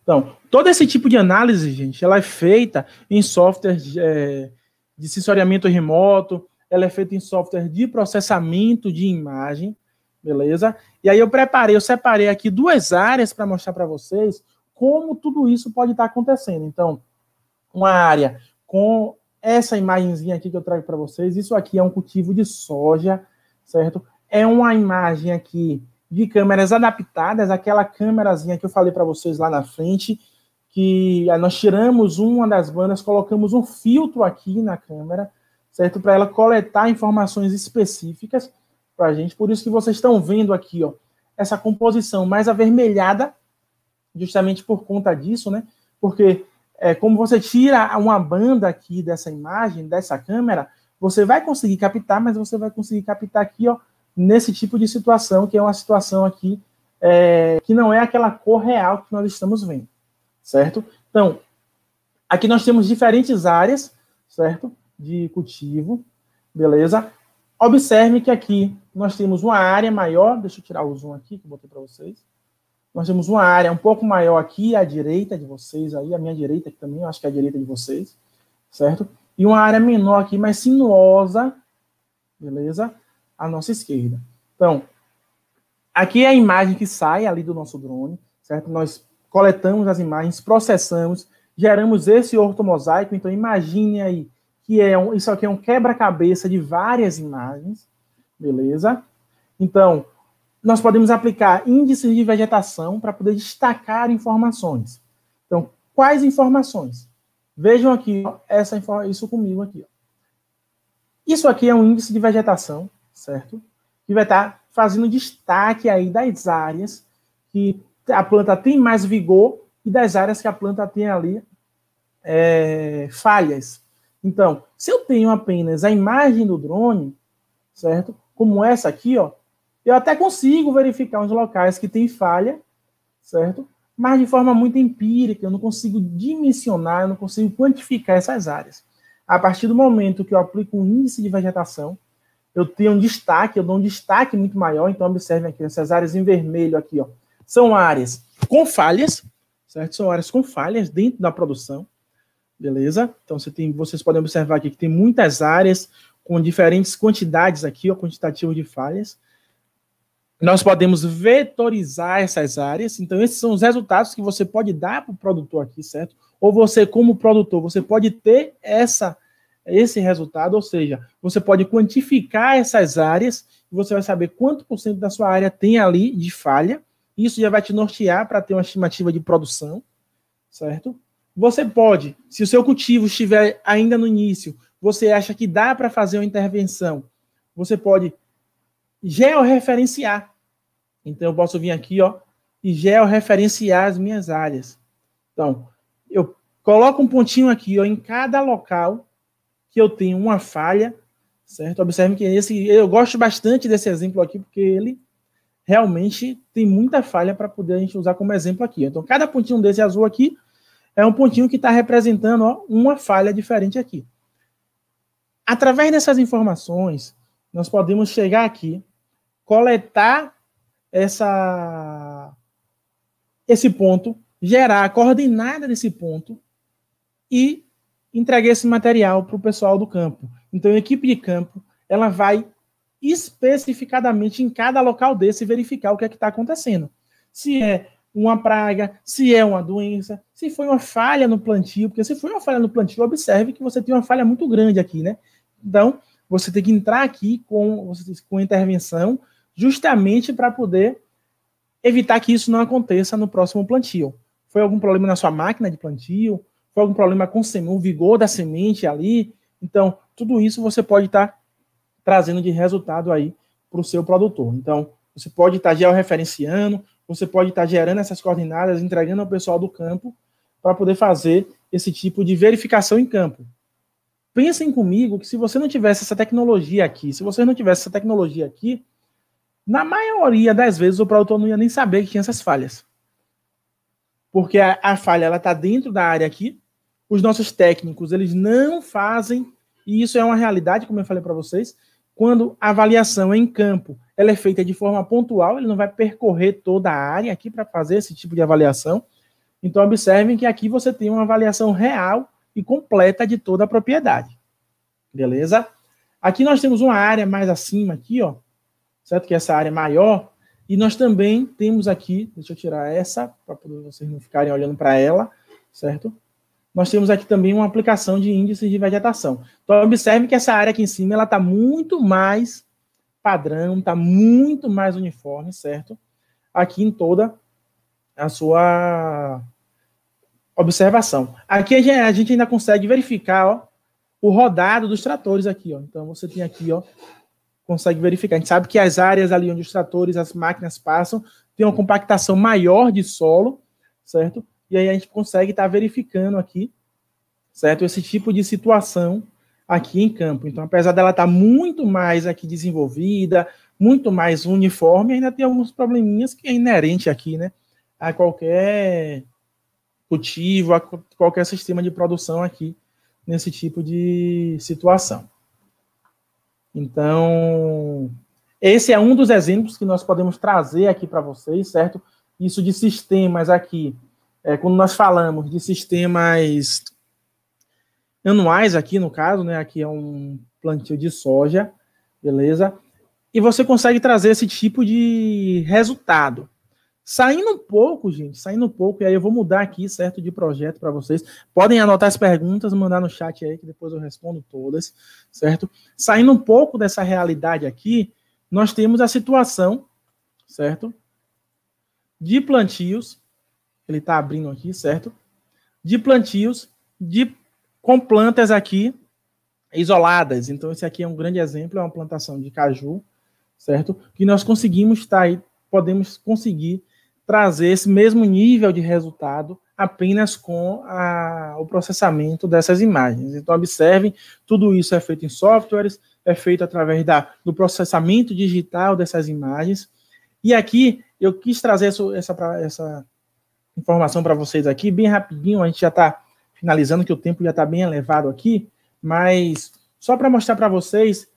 B: Então, todo esse tipo de análise, gente, ela é feita em software de sensoriamento remoto, ela é feita em software de processamento de imagem, beleza? E aí eu separei aqui 2 áreas para mostrar para vocês como tudo isso pode estar acontecendo. Então, uma área com essa imagenzinha aqui que eu trago para vocês, isso aqui é um cultivo de soja, certo? É uma imagem aqui de câmeras adaptadas, aquela câmerazinha que eu falei para vocês lá na frente, que nós tiramos uma das bandas, colocamos um filtro aqui na câmera, certo? Para ela coletar informações específicas para a gente. Por isso que vocês estão vendo aqui, ó, essa composição mais avermelhada, justamente por conta disso, né? Porque como você tira uma banda aqui dessa imagem, dessa câmera, você vai conseguir captar, mas você vai conseguir captar aqui, ó, nesse tipo de situação, que é uma situação aqui que não é aquela cor real que nós estamos vendo, certo? Então, aqui nós temos diferentes áreas, certo? De cultivo, beleza? Observe que aqui nós temos uma área maior, deixa eu tirar o zoom aqui, que eu botei para vocês. Nós temos uma área um pouco maior aqui, à direita de vocês, aí, a minha direita aqui também, eu acho que é a direita de vocês, certo? E uma área menor aqui, mais sinuosa, beleza? À nossa esquerda. Então, aqui é a imagem que sai ali do nosso drone, certo? Nós coletamos as imagens, processamos, geramos esse ortomosaico. Então, imagine aí que isso aqui é um quebra-cabeça de várias imagens, beleza? Então, nós podemos aplicar índices de vegetação para poder destacar informações. Então, quais informações? Vejam aqui, ó, isso comigo aqui. Ó. Isso aqui é um índice de vegetação, certo? Que vai estar fazendo destaque aí das áreas que a planta tem mais vigor e das áreas que a planta tem ali falhas. Então, se eu tenho apenas a imagem do drone, certo? Como essa aqui, ó, eu até consigo verificar os locais que tem falha, certo? Mas de forma muito empírica, eu não consigo dimensionar, eu não consigo quantificar essas áreas. A partir do momento que eu aplico um índice de vegetação, eu tenho um destaque, eu dou um destaque muito maior. Então, observem aqui, essas áreas em vermelho aqui, ó, são áreas com falhas, certo? São áreas com falhas dentro da produção, beleza? Então, vocês podem observar aqui que tem muitas áreas com diferentes quantidades aqui, ó, quantitativo de falhas. Nós podemos vetorizar essas áreas. Então, esses são os resultados que você pode dar para o produtor aqui, certo? Ou você, como produtor, você pode ter esse resultado, ou seja, você pode quantificar essas áreas e você vai saber quanto por cento da sua área tem ali de falha. Isso já vai te nortear para ter uma estimativa de produção, certo? Você pode, se o seu cultivo estiver ainda no início, você acha que dá para fazer uma intervenção, você pode georreferenciar. Então, eu posso vir aqui, ó, e georreferenciar as minhas áreas. Então, eu coloco um pontinho aqui, ó, em cada local, que eu tenho uma falha, certo? Observe que eu gosto bastante desse exemplo aqui, porque ele realmente tem muita falha para poder a gente usar como exemplo aqui. Então, cada pontinho desse azul aqui é um pontinho que está representando, ó, uma falha diferente aqui. Através dessas informações, nós podemos chegar aqui, coletar esse ponto, gerar a coordenada desse ponto e entregar esse material para o pessoal do campo. Então, a equipe de campo, ela vai especificadamente em cada local desse verificar o que é que está acontecendo. Se é uma praga, se é uma doença, se foi uma falha no plantio, porque se foi uma falha no plantio, observe que você tem uma falha muito grande aqui, né? Então, você tem que entrar aqui com intervenção justamente para poder evitar que isso não aconteça no próximo plantio. Foi algum problema na sua máquina de plantio? Foi algum problema com o vigor da semente ali? Então, tudo isso você pode estar trazendo de resultado aí para o seu produtor. Então, você pode estar georreferenciando, você pode estar gerando essas coordenadas, entregando ao pessoal do campo para poder fazer esse tipo de verificação em campo. Pensem comigo que se você não tivesse essa tecnologia aqui, na maioria das vezes o produtor não ia nem saber que tinha essas falhas. Porque a falha ela está dentro da área aqui, os nossos técnicos eles não fazem, e isso é uma realidade, como eu falei para vocês, quando a avaliação em campo ela é feita de forma pontual, ele não vai percorrer toda a área aqui para fazer esse tipo de avaliação. Então, observem que aqui você tem uma avaliação real e completa de toda a propriedade. Beleza? Aqui nós temos uma área mais acima aqui, ó, certo? Que essa área é maior. E nós também temos aqui, deixa eu tirar essa, para vocês não ficarem olhando para ela, certo? Nós temos aqui também uma aplicação de índices de vegetação. Então, observe que essa área aqui em cima, ela está muito mais padrão, está muito mais uniforme, certo? Aqui em toda a sua observação. Aqui a gente ainda consegue verificar, ó, o rodado dos tratores aqui, ó. Então, você tem aqui, ó, consegue verificar. A gente sabe que as áreas ali onde os tratores, as máquinas passam, tem uma compactação maior de solo, certo? E aí a gente consegue estar verificando aqui, certo? Esse tipo de situação aqui em campo. Então, apesar dela estar muito mais aqui desenvolvida, muito mais uniforme, ainda tem alguns probleminhas que é inerente aqui, né? A qualquer cultivo, a qualquer sistema de produção aqui, nesse tipo de situação. Então, esse é um dos exemplos que nós podemos trazer aqui para vocês, certo? Isso de sistemas aqui, quando nós falamos de sistemas anuais aqui, no caso, né? Aqui é um plantio de soja, beleza? E você consegue trazer esse tipo de resultado. Saindo um pouco, gente, e aí eu vou mudar aqui, certo, de projeto para vocês. Podem anotar as perguntas, mandar no chat aí, que depois eu respondo todas, certo? Saindo um pouco dessa realidade aqui, nós temos a situação, certo? De plantios, ele está abrindo aqui, certo? De plantios com plantas aqui isoladas. Então, esse aqui é um grande exemplo, é uma plantação de caju, certo? Que nós conseguimos estar aí, podemos conseguir trazer esse mesmo nível de resultado apenas com o processamento dessas imagens. Então, observem, tudo isso é feito em softwares, é feito através do processamento digital dessas imagens. E aqui, eu quis trazer essa informação para vocês aqui, bem rapidinho, a gente já está finalizando, que o tempo já está bem elevado aqui, mas só para mostrar para vocês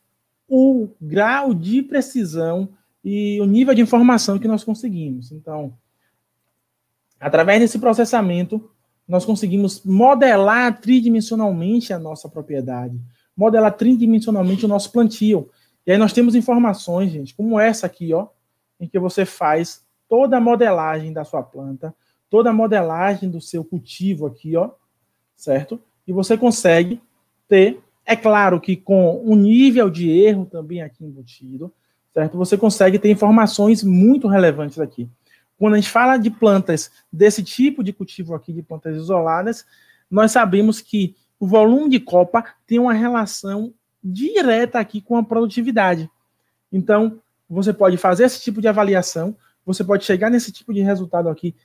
B: o grau de precisão e o nível de informação que nós conseguimos. Então, através desse processamento, nós conseguimos modelar tridimensionalmente a nossa propriedade, modelar tridimensionalmente o nosso plantio. E aí nós temos informações, gente, como essa aqui, ó, em que você faz toda a modelagem da sua planta, toda a modelagem do seu cultivo aqui, ó, certo? E você consegue ter, é claro que com um nível de erro também aqui embutido, certo? Você consegue ter informações muito relevantes aqui. Quando a gente fala de plantas desse tipo de cultivo aqui, de plantas isoladas, nós sabemos que o volume de copa tem uma relação direta aqui com a produtividade. Então, você pode fazer esse tipo de avaliação, você pode chegar nesse tipo de resultado aqui,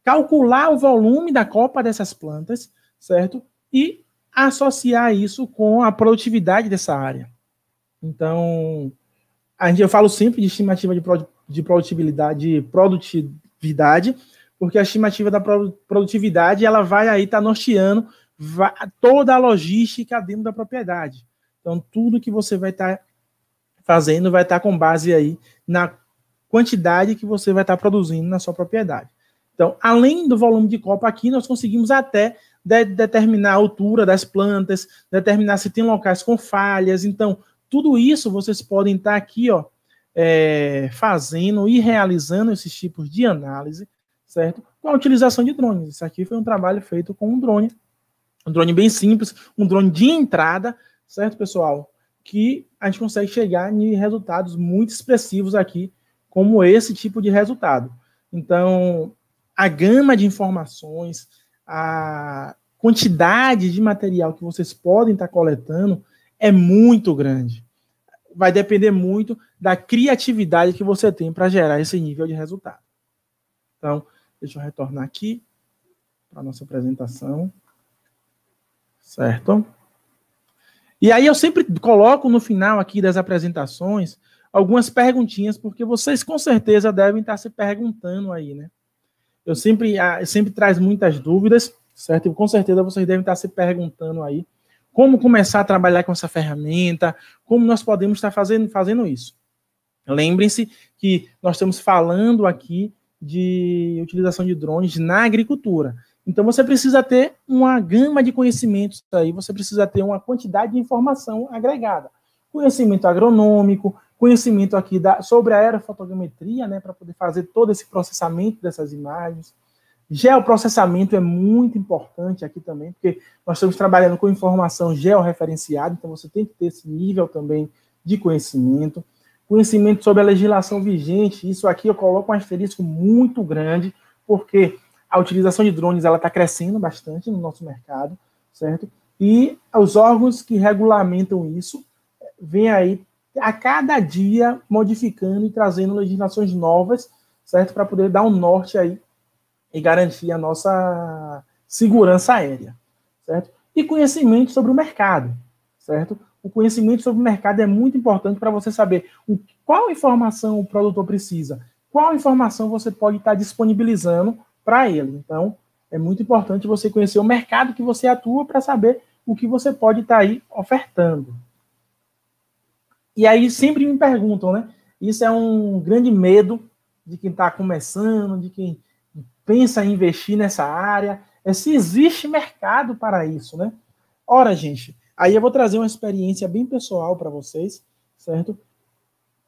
B: calcular o volume da copa dessas plantas, certo? E associar isso com a produtividade dessa área. Então, eu falo sempre de estimativa de produtividade, porque a estimativa da produtividade ela vai aí estar norteando toda a logística dentro da propriedade. Então, tudo que você vai estar fazendo vai estar com base aí na quantidade que você vai estar produzindo na sua propriedade. Então, além do volume de copa aqui, nós conseguimos até determinar a altura das plantas, determinar se tem locais com falhas. Então, tudo isso vocês podem estar aqui, ó, fazendo e realizando esses tipos de análise, certo? Com a utilização de drones. Isso aqui foi um trabalho feito com um drone bem simples, um drone de entrada, certo, pessoal? Que a gente consegue chegar em resultados muito expressivos aqui, como esse tipo de resultado. Então, a gama de informações, a quantidade de material que vocês podem estar coletando é muito grande. Vai depender muito da criatividade que você tem para gerar esse nível de resultado. Então, deixa eu retornar aqui para a nossa apresentação. Certo? E aí eu sempre coloco no final aqui das apresentações algumas perguntinhas, porque vocês com certeza devem estar se perguntando aí, né? Eu sempre traz muitas dúvidas, certo? E com certeza vocês devem estar se perguntando aí como começar a trabalhar com essa ferramenta, como nós podemos estar fazendo isso. Lembrem-se que nós estamos falando aqui de utilização de drones na agricultura. Então, você precisa ter uma gama de conhecimentos aí, você precisa ter uma quantidade de informação agregada. Conhecimento agronômico, conhecimento aqui sobre a aerofotogrametria, né, para poder fazer todo esse processamento dessas imagens. Geoprocessamento é muito importante aqui também, porque nós estamos trabalhando com informação georreferenciada, então você tem que ter esse nível também de conhecimento. Conhecimento sobre a legislação vigente, isso aqui eu coloco um asterisco muito grande, porque a utilização de drones ela está crescendo bastante no nosso mercado, certo? E os órgãos que regulamentam isso vêm aí a cada dia modificando e trazendo legislações novas, certo? Para poder dar um norte aí e garantir a nossa segurança aérea, certo? E conhecimento sobre o mercado, certo? O conhecimento sobre o mercado é muito importante para você saber qual informação o produtor precisa, qual informação você pode estar disponibilizando para ele. Então, é muito importante você conhecer o mercado que você atua para saber o que você pode estar aí ofertando. E aí sempre me perguntam, né? Isso é um grande medo de quem está começando, de quem pensa em investir nessa área, se existe mercado para isso, né? Ora, gente, aí eu vou trazer uma experiência bem pessoal para vocês, certo?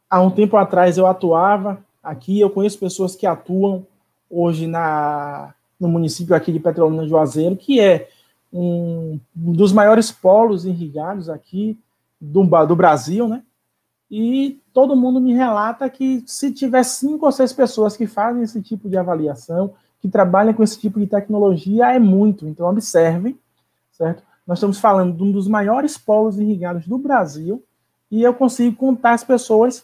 B: Há um tempo atrás eu atuava aqui, eu conheço pessoas que atuam hoje no município aqui de Petrolina de Juazeiro, que é um dos maiores polos irrigados aqui do Brasil, né? E todo mundo me relata que se tiver 5 ou 6 pessoas que fazem esse tipo de avaliação, que trabalham com esse tipo de tecnologia, é muito. Então, observem, certo? Nós estamos falando de um dos maiores polos irrigados do Brasil e eu consigo contar as pessoas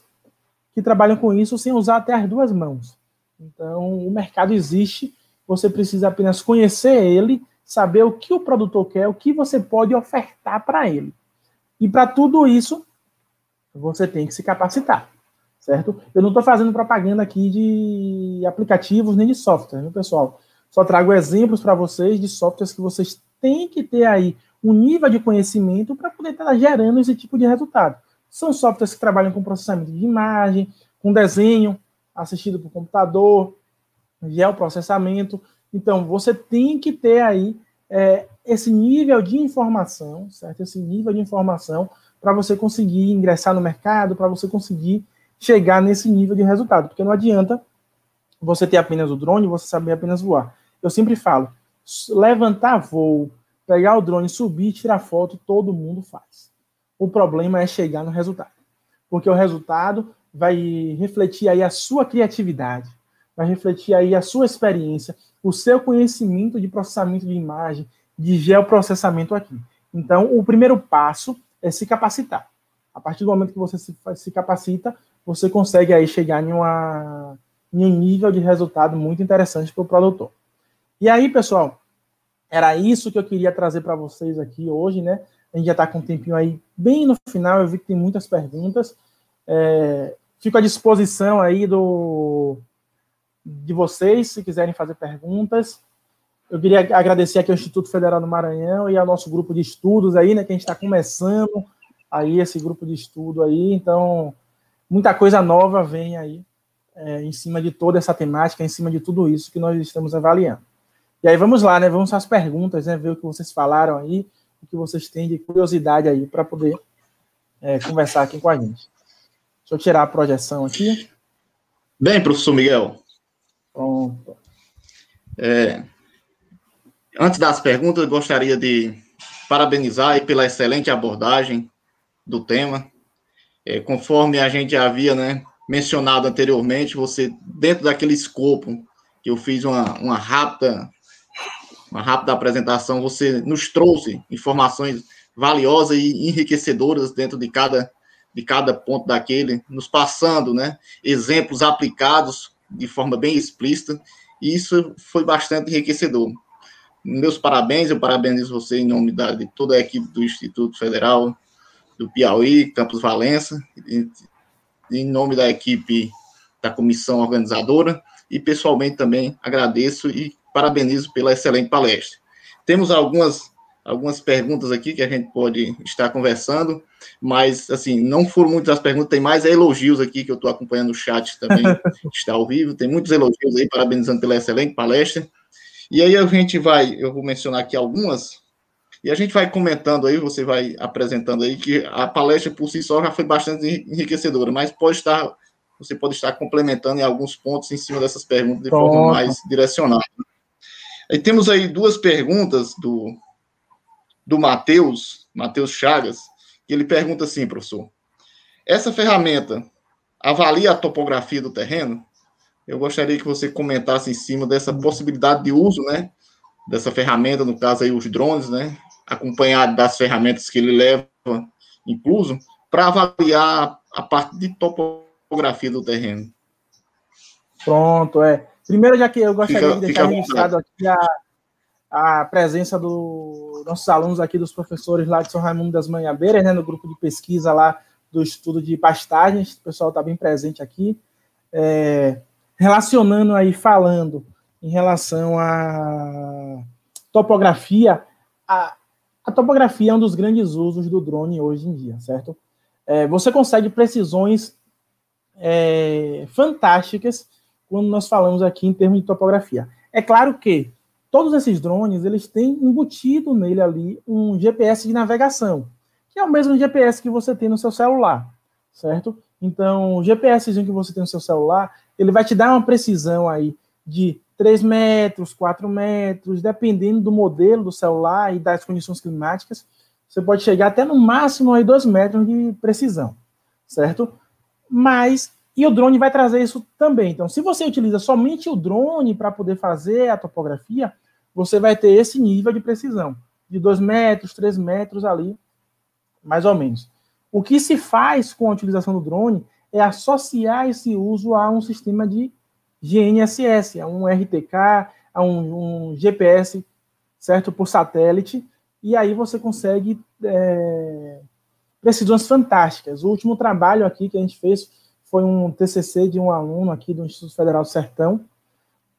B: que trabalham com isso sem usar até as 2 mãos. Então, o mercado existe, você precisa apenas conhecer ele, saber o que o produtor quer, o que você pode ofertar para ele. E para tudo isso, você tem que se capacitar, certo? Eu não estou fazendo propaganda aqui de aplicativos nem de software, viu, pessoal? Só trago exemplos para vocês de softwares que vocês têm que ter aí um nível de conhecimento para poder estar gerando esse tipo de resultado. São softwares que trabalham com processamento de imagem, com desenho assistido por computador, geoprocessamento. Então, você tem que ter aí esse nível de informação, certo? Esse nível de informação para você conseguir ingressar no mercado, para você conseguir chegar nesse nível de resultado. Porque não adianta você ter apenas o drone e você saber apenas voar. Eu sempre falo, levantar voo, pegar o drone, subir, tirar foto, todo mundo faz. O problema é chegar no resultado. Porque o resultado vai refletir aí a sua criatividade, vai refletir aí a sua experiência, o seu conhecimento de processamento de imagem, de geoprocessamento aqui. Então, o primeiro passo é se capacitar. A partir do momento que você se capacita, você consegue aí chegar em um nível de resultado muito interessante para o produtor. E aí, pessoal, Era isso que eu queria trazer para vocês aqui hoje, né? A gente já está com um tempinho aí bem no final, eu vi que tem muitas perguntas. Fico à disposição aí de vocês, se quiserem fazer perguntas. Eu queria agradecer aqui ao Instituto Federal do Maranhão e ao nosso grupo de estudos aí, né? Que a gente está começando aí esse grupo de estudo aí. Então, muita coisa nova vem aí em cima de toda essa temática, em cima de tudo isso que nós estamos avaliando. E aí vamos lá, né? Vamos às perguntas, né? Ver o que vocês falaram aí, o que vocês têm de curiosidade aí para poder conversar aqui com a gente. Deixa eu tirar a projeção aqui.
A: Bem, professor Miguel.
B: Pronto.
A: Antes das perguntas, eu gostaria de parabenizar aí pela excelente abordagem do tema. Conforme a gente já havia, né, mencionado anteriormente, você, dentro daquele escopo que eu fiz uma rápida apresentação, você nos trouxe informações valiosas e enriquecedoras dentro de cada ponto daquele, nos passando, né, exemplos aplicados de forma bem explícita, e isso foi bastante enriquecedor. Meus parabéns, eu parabenizo você em nome de toda a equipe do Instituto Federal do Piauí, Campus Valença, em nome da equipe da comissão organizadora, e pessoalmente também agradeço e parabenizo pela excelente palestra. Temos algumas perguntas aqui que a gente pode estar conversando, mas, assim, não foram muitas as perguntas, tem mais elogios aqui, que eu estou acompanhando o chat também, que está ao vivo, tem muitos elogios aí, parabenizando pela excelente palestra. E aí eu vou mencionar aqui algumas, e a gente vai comentando aí, você vai apresentando aí, que a palestra por si só já foi bastante enriquecedora, mas você pode estar complementando em alguns pontos em cima dessas perguntas de forma mais direcionada. Aí temos aí duas perguntas do Matheus Chagas, que ele pergunta assim, professor: essa ferramenta avalia a topografia do terreno? Eu gostaria que você comentasse em cima dessa possibilidade de uso, né, dessa ferramenta, no caso aí os drones, né, acompanhado das ferramentas que ele leva incluso, para avaliar a parte de topografia do terreno.
B: Pronto, Primeiro, já que eu gostaria de deixar registrado aqui a presença dos nossos alunos aqui, dos professores lá de São Raimundo das Manhabeiras, né, no grupo de pesquisa lá do estudo de pastagens, o pessoal está bem presente aqui, relacionando aí, falando em relação à topografia. A topografia é um dos grandes usos do drone hoje em dia, certo? Você consegue precisões fantásticas quando nós falamos aqui em termos de topografia. É claro que todos esses drones, eles têm embutido nele ali um GPS de navegação, que é o mesmo GPS que você tem no seu celular, certo? Então, o GPSzinho que você tem no seu celular, ele vai te dar uma precisão aí de 3 metros, 4 metros, dependendo do modelo do celular e das condições climáticas, você pode chegar até no máximo aí 2 metros de precisão, certo? E o drone vai trazer isso também. Então, se você utiliza somente o drone para poder fazer a topografia, você vai ter esse nível de precisão, de 2 metros, 3 metros ali, mais ou menos. O que se faz com a utilização do drone é associar esse uso a um sistema de GNSS, a um RTK, a um GPS, certo, por satélite, e aí você consegue precisões fantásticas. O último trabalho aqui que a gente fez foi um TCC de um aluno aqui do Instituto Federal do Sertão,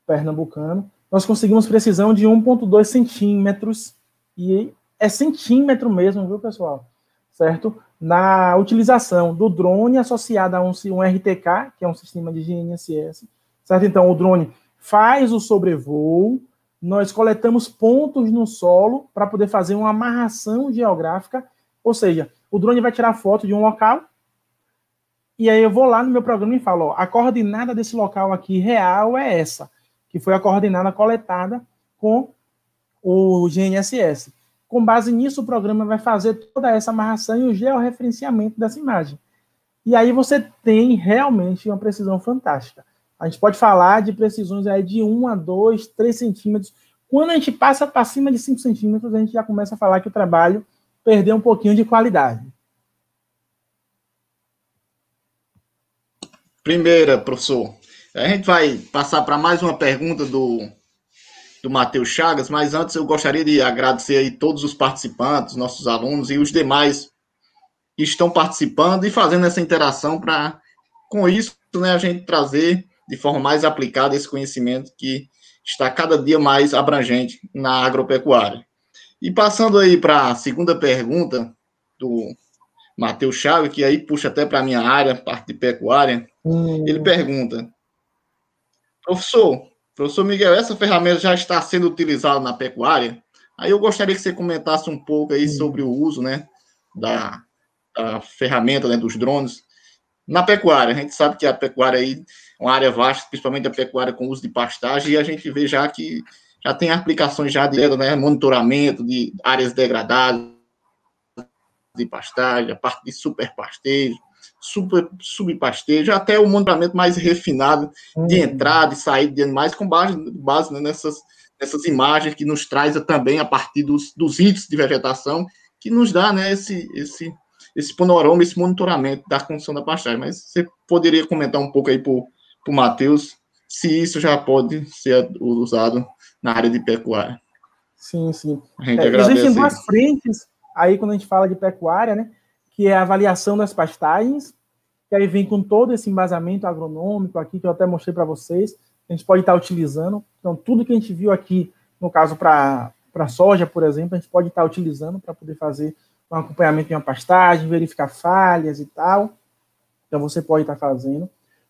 B: pernambucano. Nós conseguimos precisão de 1,2 centímetros, e é centímetro mesmo, viu, pessoal? Certo? Na utilização do drone associado a um RTK, que é um sistema de GNSS, certo? Então, o drone faz o sobrevoo, nós coletamos pontos no solo para poder fazer uma amarração geográfica, ou seja, o drone vai tirar foto de um local, e aí eu vou lá no meu programa e falo, a coordenada desse local aqui real é essa, que foi a coordenada coletada com o GNSS. Com base nisso, o programa vai fazer toda essa amarração e o georreferenciamento dessa imagem. E aí você tem realmente uma precisão fantástica. A gente pode falar de precisões aí de 1 a 2, 3 centímetros. Quando a gente passa para cima de 5 centímetros, a gente já começa a falar que o trabalho perdeu um pouquinho de qualidade.
A: Primeira, professor, a gente vai passar para mais uma pergunta do do Matheus Chagas, mas antes eu gostaria de agradecer aí todos os participantes, nossos alunos e os demais que estão participando e fazendo essa interação para, com isso, né, a gente trazer de forma mais aplicada esse conhecimento que está cada dia mais abrangente na agropecuária. E passando aí para a segunda pergunta do Matheus Chagas, que aí puxa até para a minha área, parte de pecuária, ele pergunta, professor Miguel, essa ferramenta já está sendo utilizada na pecuária? Aí eu gostaria que você comentasse um pouco aí sobre o uso, né, da ferramenta, né, dos drones na pecuária. A gente sabe que a pecuária aí é uma área vasta, principalmente a pecuária com uso de pastagem, e a gente vê já que já tem aplicações já direto, né, monitoramento de áreas degradadas de pastagem, a parte de superpastejo, subpastejo, até o monitoramento mais refinado de entrada e saída de animais com base né, nessas imagens que nos traz também a partir dos índices de vegetação, que nos dá, né, esse panorama, esse monitoramento da condição da pastagem. Mas você poderia comentar um pouco aí para o Matheus se isso já pode ser usado na área de pecuária.
B: Sim, sim.
A: A gente agradece.
B: Existem duas frentes aí quando a gente fala de pecuária, né? Que é a avaliação das pastagens, que aí vem com todo esse embasamento agronômico aqui, que eu até mostrei para vocês, a gente pode estar utilizando. Então, tudo que a gente viu aqui, no caso para soja, por exemplo, a gente pode estar utilizando para poder fazer um acompanhamento de uma pastagem, verificar falhas e tal. Então, você pode estar fazendo.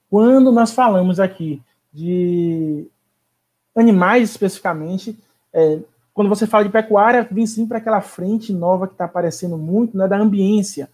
B: Quando nós falamos aqui de animais especificamente, quando você fala de pecuária, vem sim para aquela frente nova que está aparecendo muito, né, da ambiência,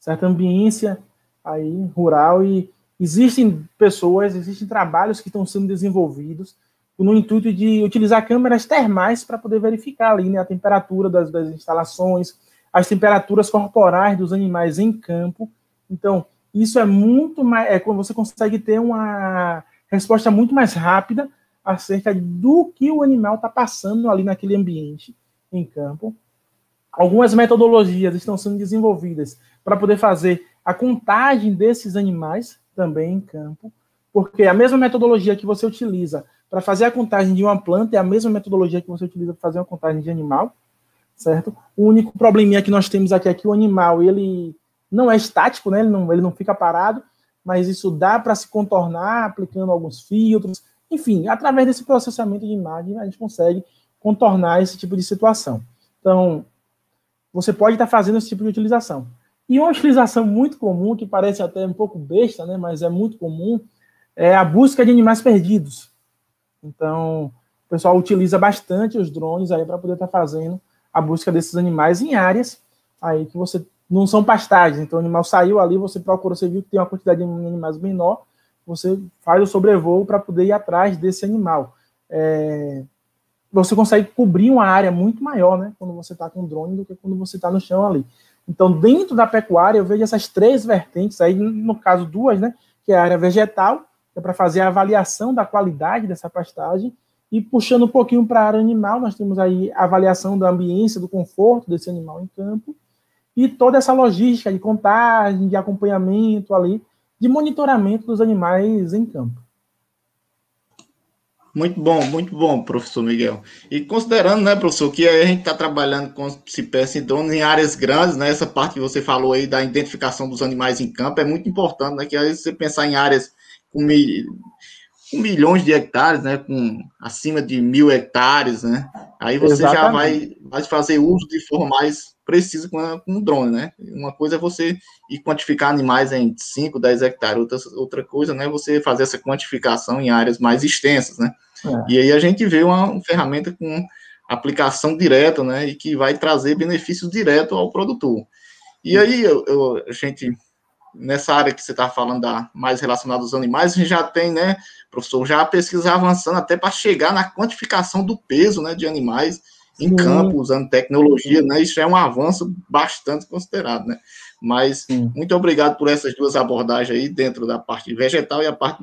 B: certa ambiência aí rural, e existem pessoas, existem trabalhos que estão sendo desenvolvidos no intuito de utilizar câmeras termais para poder verificar ali, né, a temperatura das instalações, as temperaturas corporais dos animais em campo. Então, isso é muito mais, quando você consegue ter uma resposta muito mais rápida acerca do que o animal está passando ali naquele ambiente em campo. Algumas metodologias estão sendo desenvolvidas para poder fazer a contagem desses animais também em campo, porque a mesma metodologia que você utiliza para fazer a contagem de uma planta é a mesma metodologia que você utiliza para fazer uma contagem de animal, certo? O único probleminha que nós temos aqui é que o animal, ele não é estático, né? Ele não fica parado, mas isso dá para se contornar aplicando alguns filtros. Enfim, através desse processamento de imagem, a gente consegue contornar esse tipo de situação. Então, você pode estar fazendo esse tipo de utilização. E uma utilização muito comum, que parece até um pouco besta, né, mas é muito comum, é a busca de animais perdidos. Então, o pessoal utiliza bastante os drones aí para poder estar fazendo a busca desses animais em áreas aí que você não são pastagens. Então, o animal saiu ali, você procura, você viu que tem uma quantidade de animais menor, você faz o sobrevoo para poder ir atrás desse animal. Você consegue cobrir uma área muito maior, né, quando você está com drone do que quando você está no chão ali. Então, dentro da pecuária, eu vejo essas três vertentes, aí no caso duas, né, que é a área vegetal, que é para fazer a avaliação da qualidade dessa pastagem, e puxando um pouquinho para a área animal, nós temos aí a avaliação da ambiência, do conforto desse animal em campo, e toda essa logística de contagem, de acompanhamento ali, de monitoramento dos animais em campo.
A: Muito bom, professor Miguel. E considerando, né, professor, que a gente está trabalhando com CIPES e drones em áreas grandes, né, essa parte que você falou aí da identificação dos animais em campo é muito importante, né, que às vezes você pensar em áreas com milhões de hectares, né, com acima de 1.000 hectares, né, aí você Exatamente. já vai fazer uso de forma mais precisa com o drone, né, uma coisa é você ir quantificar animais em 5, 10 hectares, outra coisa, né, você fazer essa quantificação em áreas mais extensas, né, e aí a gente vê uma ferramenta com aplicação direta, né, e que vai trazer benefícios diretos ao produtor. E aí, a gente, nessa área que você está falando, mais relacionada aos animais, a gente já tem, né, professor, já a pesquisa avançando até para chegar na quantificação do peso, né, de animais em campo, usando tecnologia, né, isso é um avanço bastante considerado, né, mas muito obrigado por essas duas abordagens aí, dentro da parte vegetal e a parte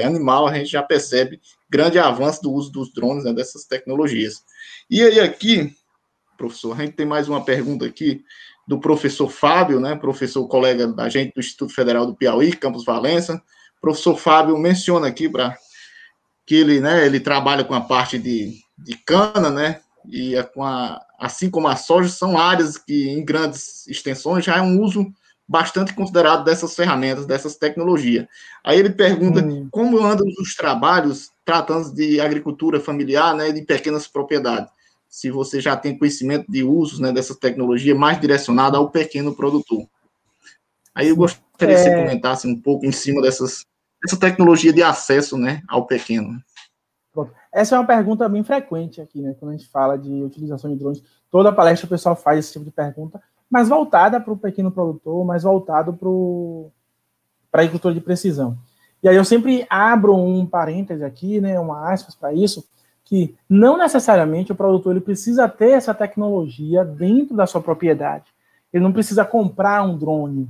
A: animal, a gente já percebe grande avanço do uso dos drones, né, dessas tecnologias. E aí aqui, professor, a gente tem mais uma pergunta aqui do professor Fábio, né, professor colega da gente do Instituto Federal do Piauí, Campus Valença. O professor Fábio menciona aqui que ele, né, ele trabalha com a parte de cana, né, e assim como a soja, são áreas que em grandes extensões já é um uso bastante considerado dessas ferramentas, dessas tecnologias. Aí ele pergunta como andam os trabalhos tratando de agricultura familiar, né, de pequenas propriedades, se você já tem conhecimento de usos, né, dessas tecnologias mais direcionada ao pequeno produtor. Aí eu gostaria que você comentasse um pouco em cima dessa tecnologia de acesso, né, ao pequeno.
B: Essa é uma pergunta bem frequente aqui, né? Quando a gente fala de utilização de drones, toda palestra o pessoal faz esse tipo de pergunta, mas voltada para o pequeno produtor, mais voltado para a agricultura de precisão. E aí eu sempre abro um parêntese aqui, né, uma aspas para isso, que não necessariamente o produtor ele precisa ter essa tecnologia dentro da sua propriedade. Ele não precisa comprar um drone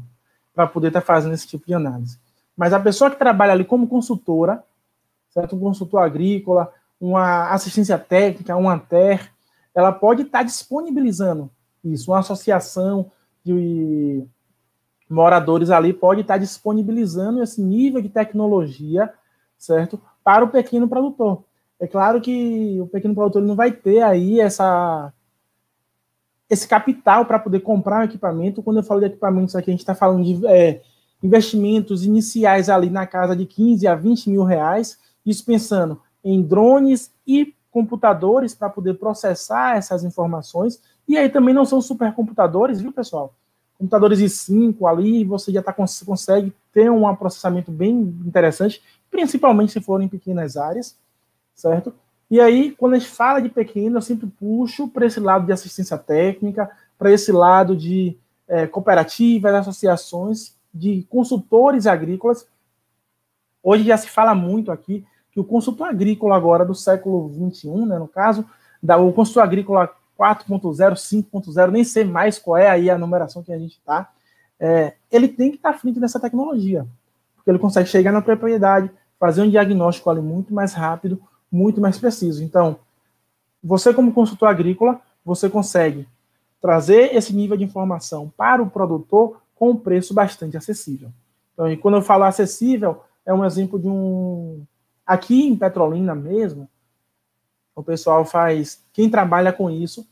B: para poder estar fazendo esse tipo de análise. Mas a pessoa que trabalha ali como consultora, certo? Um consultor agrícola, uma assistência técnica, uma ANTER, ela pode estar disponibilizando isso. Uma associação de moradores ali pode estar disponibilizando esse nível de tecnologia, certo? Para o pequeno produtor. É claro que o pequeno produtor não vai ter aí esse capital para poder comprar um equipamento. Quando eu falo de equipamentos aqui, a gente está falando de investimentos iniciais ali na casa de 15 a 20 mil reais, isso pensando em drones e computadores para poder processar essas informações. E aí também não são supercomputadores, viu, pessoal? Computadores i5 ali, você já consegue ter um processamento bem interessante, principalmente se forem em pequenas áreas, certo? E aí, quando a gente fala de pequeno, eu sempre puxo para esse lado de assistência técnica, para esse lado de cooperativas, associações, de consultores agrícolas. Hoje já se fala muito aqui que o consultor agrícola agora do século XXI, né, no caso, o consultor agrícola 4.0, 5.0, nem sei mais qual é aí a numeração que a gente está, ele tem que estar à frente dessa tecnologia, porque ele consegue chegar na propriedade, fazer um diagnóstico ali muito mais rápido, muito mais preciso. Então, você como consultor agrícola, você consegue trazer esse nível de informação para o produtor com um preço bastante acessível. Então, e quando eu falo acessível, é um exemplo de aqui em Petrolina mesmo, o pessoal quem trabalha com isso,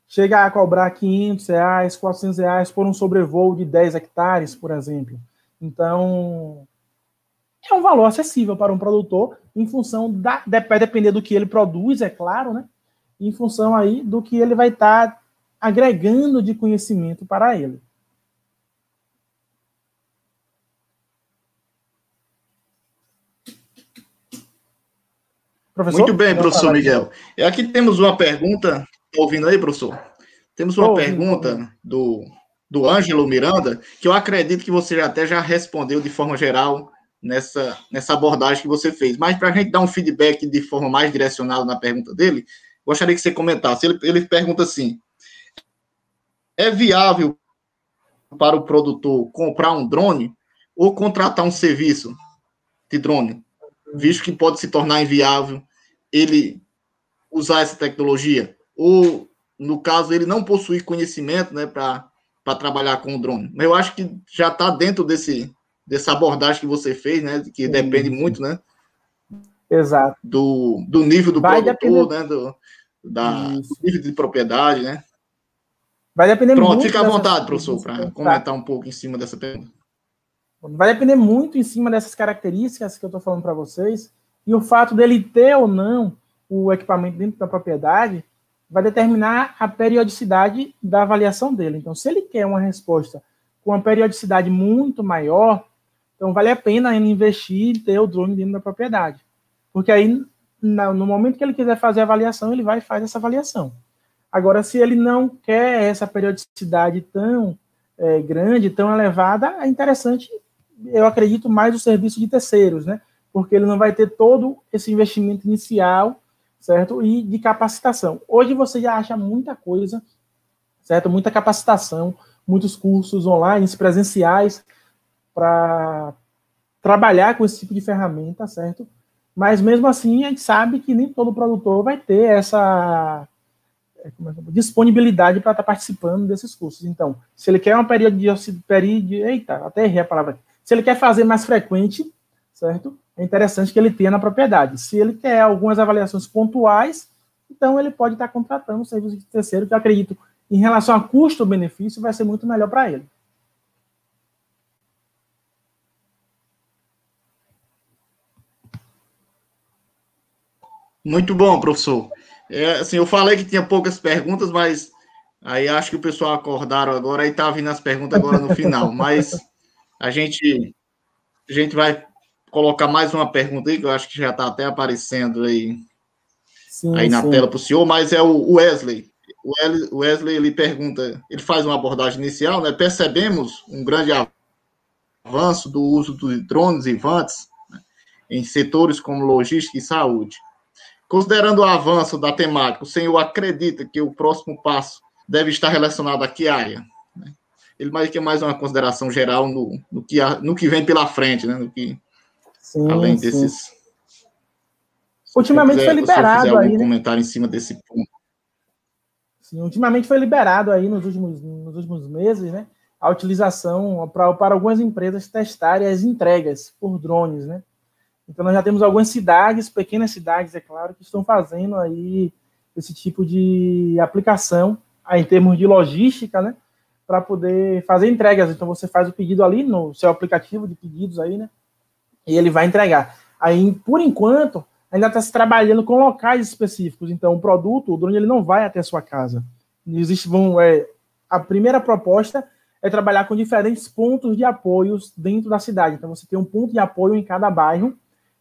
B: chega a cobrar R$500, R$400 por um sobrevoo de 10 hectares, por exemplo. Então, é um valor acessível para um produtor, em função vai depender do que ele produz, é claro, né? Em função aí do que ele vai estar agregando de conhecimento para ele.
A: Professor? Muito bem, professor Miguel. E aqui temos uma pergunta, está ouvindo aí, professor? Temos uma pergunta do Ângelo Miranda, que eu acredito que você já respondeu de forma geral nessa abordagem que você fez. Mas para a gente dar um feedback de forma mais direcionada na pergunta dele, gostaria que você comentasse. Ele pergunta assim: é viável para o produtor comprar um drone ou contratar um serviço de drone, visto que pode se tornar inviável ele usar essa tecnologia? Ou, no caso, ele não possui conhecimento, né, para trabalhar com o drone? Mas eu acho que já está dentro dessa abordagem que você fez, né, que depende muito, né,
B: exato,
A: do nível do produtor, né, do nível de propriedade, né?
B: Vai depender muito.
A: Pronto, fica à vontade, professor, para comentar um pouco em cima dessa pergunta.
B: Vai depender muito em cima dessas características que eu estou falando para vocês, e o fato dele ter ou não o equipamento dentro da propriedade vai determinar a periodicidade da avaliação dele. Então, se ele quer uma resposta com uma periodicidade muito maior, então vale a pena ele investir em ter o drone dentro da propriedade. Porque aí, no momento que ele quiser fazer a avaliação, ele vai e faz essa avaliação. Agora, se ele não quer essa periodicidade tão grande, tão elevada, é interessante, eu acredito, mais o serviço de terceiros, né? Porque ele não vai ter todo esse investimento inicial, certo? E de capacitação. Hoje você já acha muita coisa, certo? Muita capacitação, muitos cursos online, presenciais, para trabalhar com esse tipo de ferramenta, certo? Mas mesmo assim, a gente sabe que nem todo produtor vai ter essa disponibilidade para estar participando desses cursos. Então, se ele quer uma periodicidade, eita, até errei a palavra. Se ele quer fazer mais frequente, certo? é interessante que ele tenha na propriedade. Se ele quer algumas avaliações pontuais, então ele pode estar contratando um serviço de terceiro, que eu acredito, em relação a custo-benefício, vai ser muito melhor para ele.
A: Muito bom, professor. Assim, eu falei que tinha poucas perguntas, mas aí acho que o pessoal acordaram agora e está vindo as perguntas agora no final. Mas a gente vai colocar mais uma pergunta aí, que eu acho que já está até aparecendo aí,
B: Sim,
A: na
B: sim.
A: tela para o senhor, mas é o Wesley. O Wesley, ele pergunta, ele faz uma abordagem inicial, né? Percebemos um grande avanço do uso dos drones e vantes, né, em setores como logística e saúde. Considerando o avanço da temática, o senhor acredita que o próximo passo deve estar relacionado a que área? Ele quer mais uma consideração geral no que vem pela frente, né? No que,
B: Sim,
A: além
B: sim.
A: desses...
B: Ultimamente foi
A: Se o senhor fizer
B: liberado
A: algum
B: aí, né?
A: comentário em cima desse ponto.
B: Sim, ultimamente foi liberado aí nos últimos meses, né? A utilização para algumas empresas testarem as entregas por drones, né? Então, nós já temos algumas cidades, pequenas cidades, é claro, que estão fazendo aí esse tipo de aplicação aí, em termos de logística, né? Para poder fazer entregas. Então, você faz o pedido ali no seu aplicativo de pedidos aí, né? E ele vai entregar. Aí, por enquanto, ainda está se trabalhando com locais específicos. Então, o drone, ele não vai até a sua casa. A primeira proposta é trabalhar com diferentes pontos de apoio dentro da cidade. Então, você tem um ponto de apoio em cada bairro,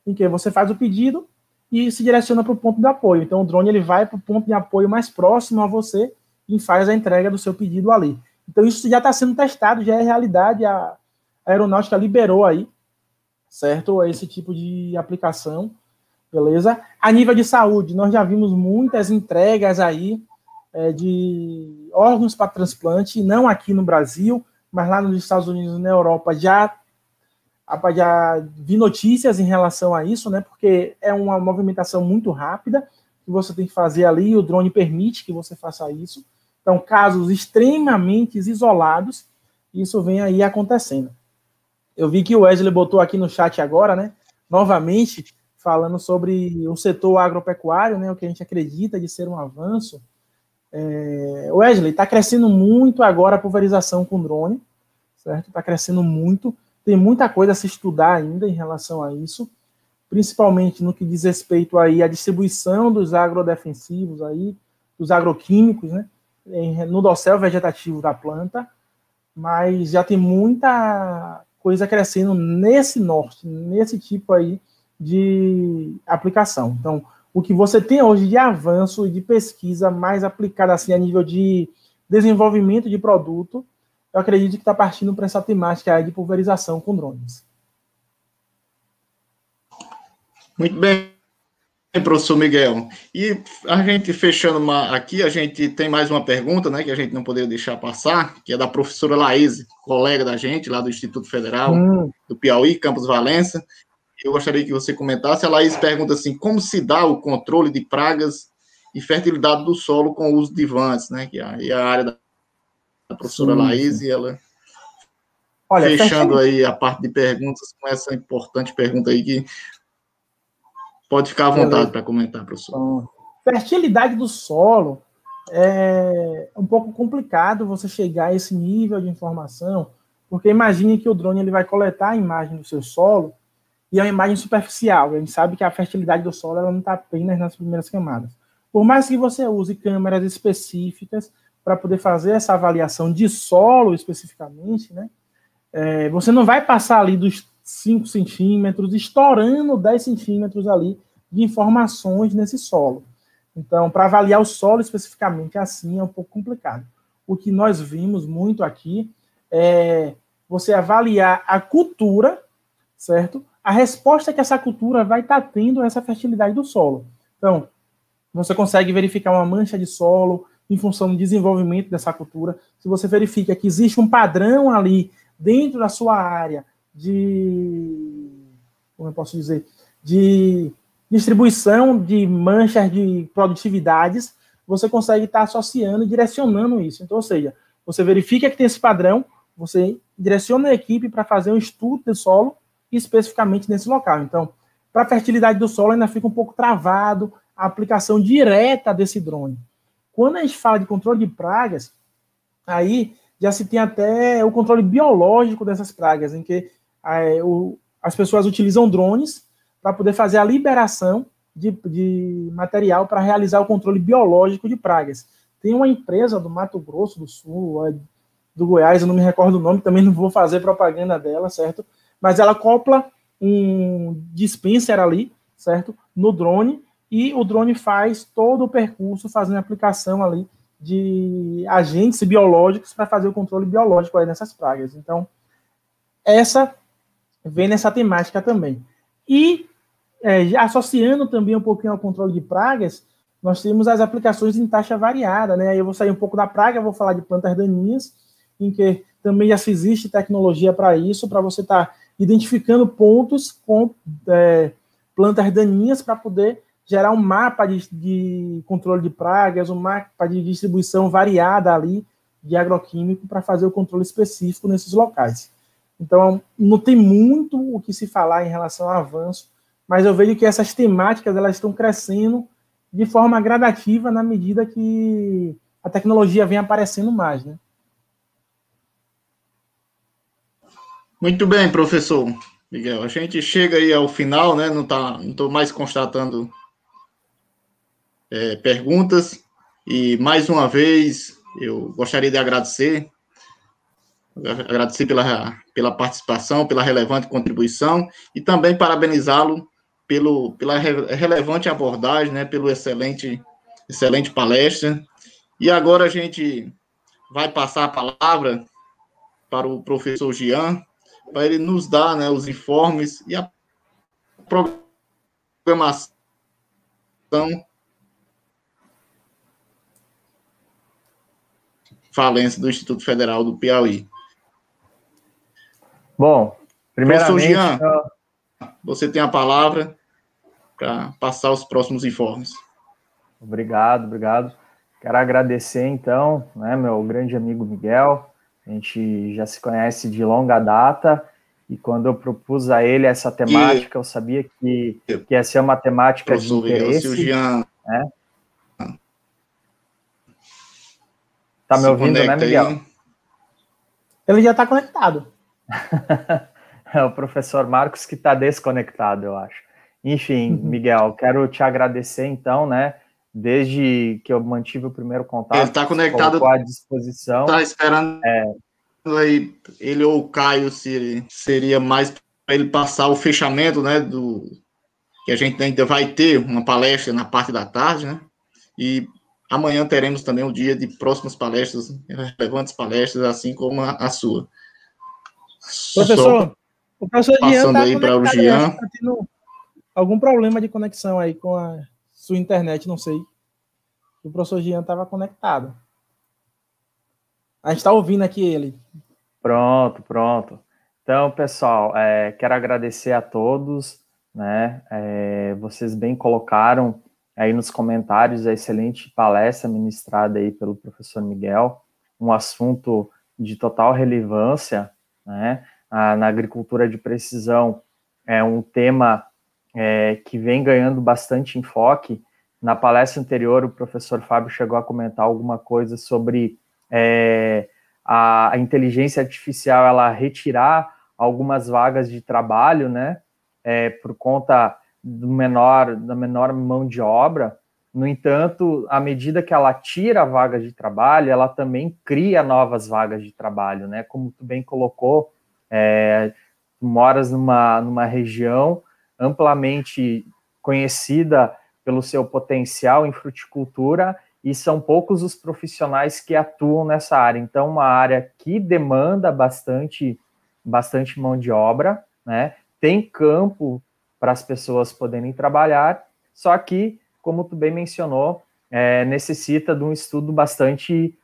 B: em que você faz o pedido e se direciona para o ponto de apoio. Então, o drone ele vai para o ponto de apoio mais próximo a você e faz a entrega do seu pedido ali. Então, isso já está sendo testado, já é realidade. A aeronáutica liberou aí, certo? Esse tipo de aplicação, beleza? A nível de saúde, nós já vimos muitas entregas aí de órgãos para transplante, não aqui no Brasil, mas lá nos Estados Unidos e na Europa já vi notícias em relação a isso, né? Porque é uma movimentação muito rápida que você tem que fazer ali, e o drone permite que você faça isso. Então, casos extremamente isolados, isso vem aí acontecendo. Eu vi que o Wesley botou aqui no chat agora, né? Novamente, falando sobre o setor agropecuário, né? O que a gente acredita de ser um avanço. Wesley, está crescendo muito agora a pulverização com drone, certo? Está crescendo muito. Tem muita coisa a se estudar ainda em relação a isso, principalmente no que diz respeito aí à distribuição dos agrodefensivos aí, dos agroquímicos, né, no dossel vegetativo da planta, mas já tem muita coisa crescendo nesse norte, nesse tipo aí de aplicação. Então, o que você tem hoje de avanço e de pesquisa mais aplicada assim a nível de desenvolvimento de produto, eu acredito que está partindo para essa temática aí de pulverização com drones.
A: Muito bem, professor Miguel. E a gente fechando aqui, a gente tem mais uma pergunta, né, que a gente não poderia deixar passar, que é da professora Laís, colega da gente, lá do Instituto Federal do Piauí, Campus Valença. Eu gostaria que você comentasse. A Laís pergunta assim, como se dá o controle de pragas e fertilidade do solo com o uso de vantes, né, que é a área da professora Laís, e ela fechando aí a parte de perguntas com essa importante pergunta aí que pode ficar à vontade para comentar, professor.
B: Fertilidade do solo é um pouco complicado você chegar a esse nível de informação, porque imagine que o drone ele vai coletar a imagem do seu solo e é uma imagem superficial. A gente sabe que a fertilidade do solo ela não está apenas nas primeiras camadas. Por mais que você use câmeras específicas para poder fazer essa avaliação de solo especificamente, né? Você não vai passar ali dos 5 centímetros, estourando 10 centímetros ali de informações nesse solo. Então, para avaliar o solo especificamente assim é um pouco complicado. O que nós vimos muito aqui é você avaliar a cultura, certo? A resposta que essa cultura vai estar tendo a essa fertilidade do solo. Então, você consegue verificar uma mancha de solo em função do desenvolvimento dessa cultura. Se você verifica que existe um padrão ali dentro da sua área como eu posso dizer, de distribuição de manchas de produtividades, você consegue estar associando e direcionando isso. Então, ou seja, você verifica que tem esse padrão, você direciona a equipe para fazer um estudo de solo especificamente nesse local. Então, para a fertilidade do solo ainda fica um pouco travado a aplicação direta desse drone. Quando a gente fala de controle de pragas, aí já se tem até o controle biológico dessas pragas, em que as pessoas utilizam drones para poder fazer a liberação de material para realizar o controle biológico de pragas. Tem uma empresa do Mato Grosso do Sul, do Goiás, eu não me recordo o nome, também não vou fazer propaganda dela, certo? Mas ela acopla um dispenser ali, certo? No drone, e o drone faz todo o percurso, fazendo a aplicação ali de agentes biológicos para fazer o controle biológico aí nessas pragas. Então, essa vem nessa temática também. E, associando também um pouquinho ao controle de pragas, nós temos as aplicações em taxa variada, né? Aí eu vou sair um pouco da praga, vou falar de plantas daninhas, em que também já existe tecnologia para isso, para você estar identificando pontos com plantas daninhas para poder gerar um mapa de controle de pragas, um mapa de distribuição variada ali de agroquímico para fazer o controle específico nesses locais. Então, não tem muito o que se falar em relação ao avanço, mas eu vejo que essas temáticas elas estão crescendo de forma gradativa na medida que a tecnologia vem aparecendo mais, né?
A: Muito bem, professor Miguel. A gente chega aí ao final, né? Não estou mais constatando perguntas. E, mais uma vez, eu gostaria de agradecer pela participação, pela relevante contribuição e também parabenizá-lo pela relevante abordagem, né? Pelo excelente palestra. E agora a gente vai passar a palavra para o professor Jean, para ele nos dar, né, os informes e a programação falência do Instituto Federal do Piauí.
C: Bom, primeiramente...
A: Professor Jean, você tem a palavra para passar os próximos informes.
C: Obrigado. Quero agradecer, então, né, meu grande amigo Miguel. A gente já se conhece de longa data, e quando eu propus a ele essa temática, eu sabia que ia ser uma temática de interesse.
A: Miguel, Jean,
C: né? Tá me ouvindo, né, Miguel?
A: Aí.
B: Ele já está conectado.
C: É o professor Marcos que está desconectado, eu acho. Enfim, Miguel, quero te agradecer, então, né? Desde que eu mantive o primeiro contato,
A: ele está conectado
C: à disposição.
A: Está esperando aí, ele ou o Caio seria mais para ele passar o fechamento, né? Que a gente ainda vai ter uma palestra na parte da tarde, né? E amanhã teremos também um dia de próximas palestras, relevantes palestras, assim como a sua.
B: Professor, o professor Jean
A: está aí para o Jean.
B: Está tendo algum problema de conexão aí com a sua internet, não sei. O professor Jean estava conectado. A gente está ouvindo aqui ele.
C: Pronto. Então, pessoal, quero agradecer a todos, né? Vocês bem colocaram aí nos comentários a excelente palestra ministrada aí pelo professor Miguel, um assunto de total relevância, né? Na agricultura de precisão é um tema que vem ganhando bastante enfoque. Na palestra anterior, o professor Fábio chegou a comentar alguma coisa sobre a inteligência artificial, ela retirar algumas vagas de trabalho, né, por conta da menor mão de obra. No entanto, à medida que ela tira vagas de trabalho, ela também cria novas vagas de trabalho, né, como tu bem colocou, tu moras numa região amplamente conhecida pelo seu potencial em fruticultura, e são poucos os profissionais que atuam nessa área. Então, uma área que demanda bastante mão de obra, né? Tem campo para as pessoas poderem trabalhar, só que, como tu bem mencionou, necessita de um estudo bastante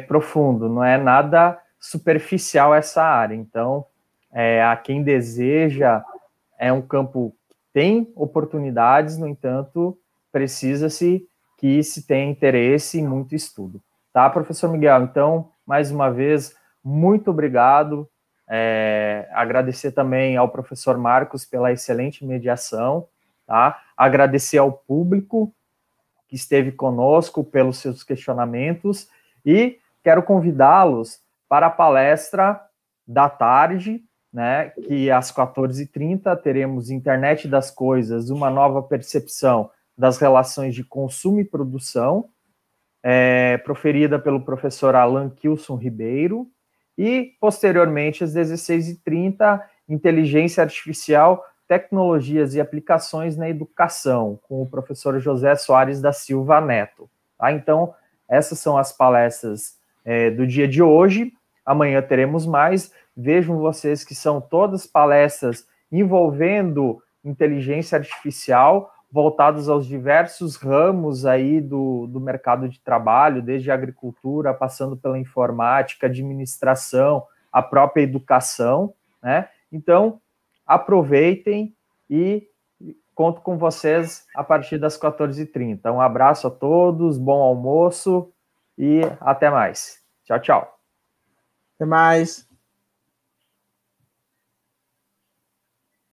C: profundo, não é nada superficial essa área. Então, a quem deseja, é um campo que tem oportunidades, no entanto, precisa-se que se tenha interesse e muito estudo. Tá, professor Miguel? Então, mais uma vez, muito obrigado Agradecer também ao professor Marcos pela excelente mediação, tá? Agradecer ao público que esteve conosco pelos seus questionamentos e quero convidá-los para a palestra da tarde, né, que às 14h30 teremos Internet das Coisas, uma nova percepção das relações de consumo e produção, proferida pelo professor Alan Kilson Ribeiro, e, posteriormente, às 16h30, Inteligência Artificial, Tecnologias e Aplicações na Educação, com o professor José Soares da Silva Neto. Tá? Então, essas são as palestras do dia de hoje. Amanhã teremos mais. Vejam vocês que são todas palestras envolvendo inteligência artificial, voltados aos diversos ramos aí do mercado de trabalho, desde a agricultura, passando pela informática, administração, a própria educação, né? Então, aproveitem e conto com vocês a partir das 14h30. Um abraço a todos, bom almoço e até mais. Tchau, tchau.
B: Até mais.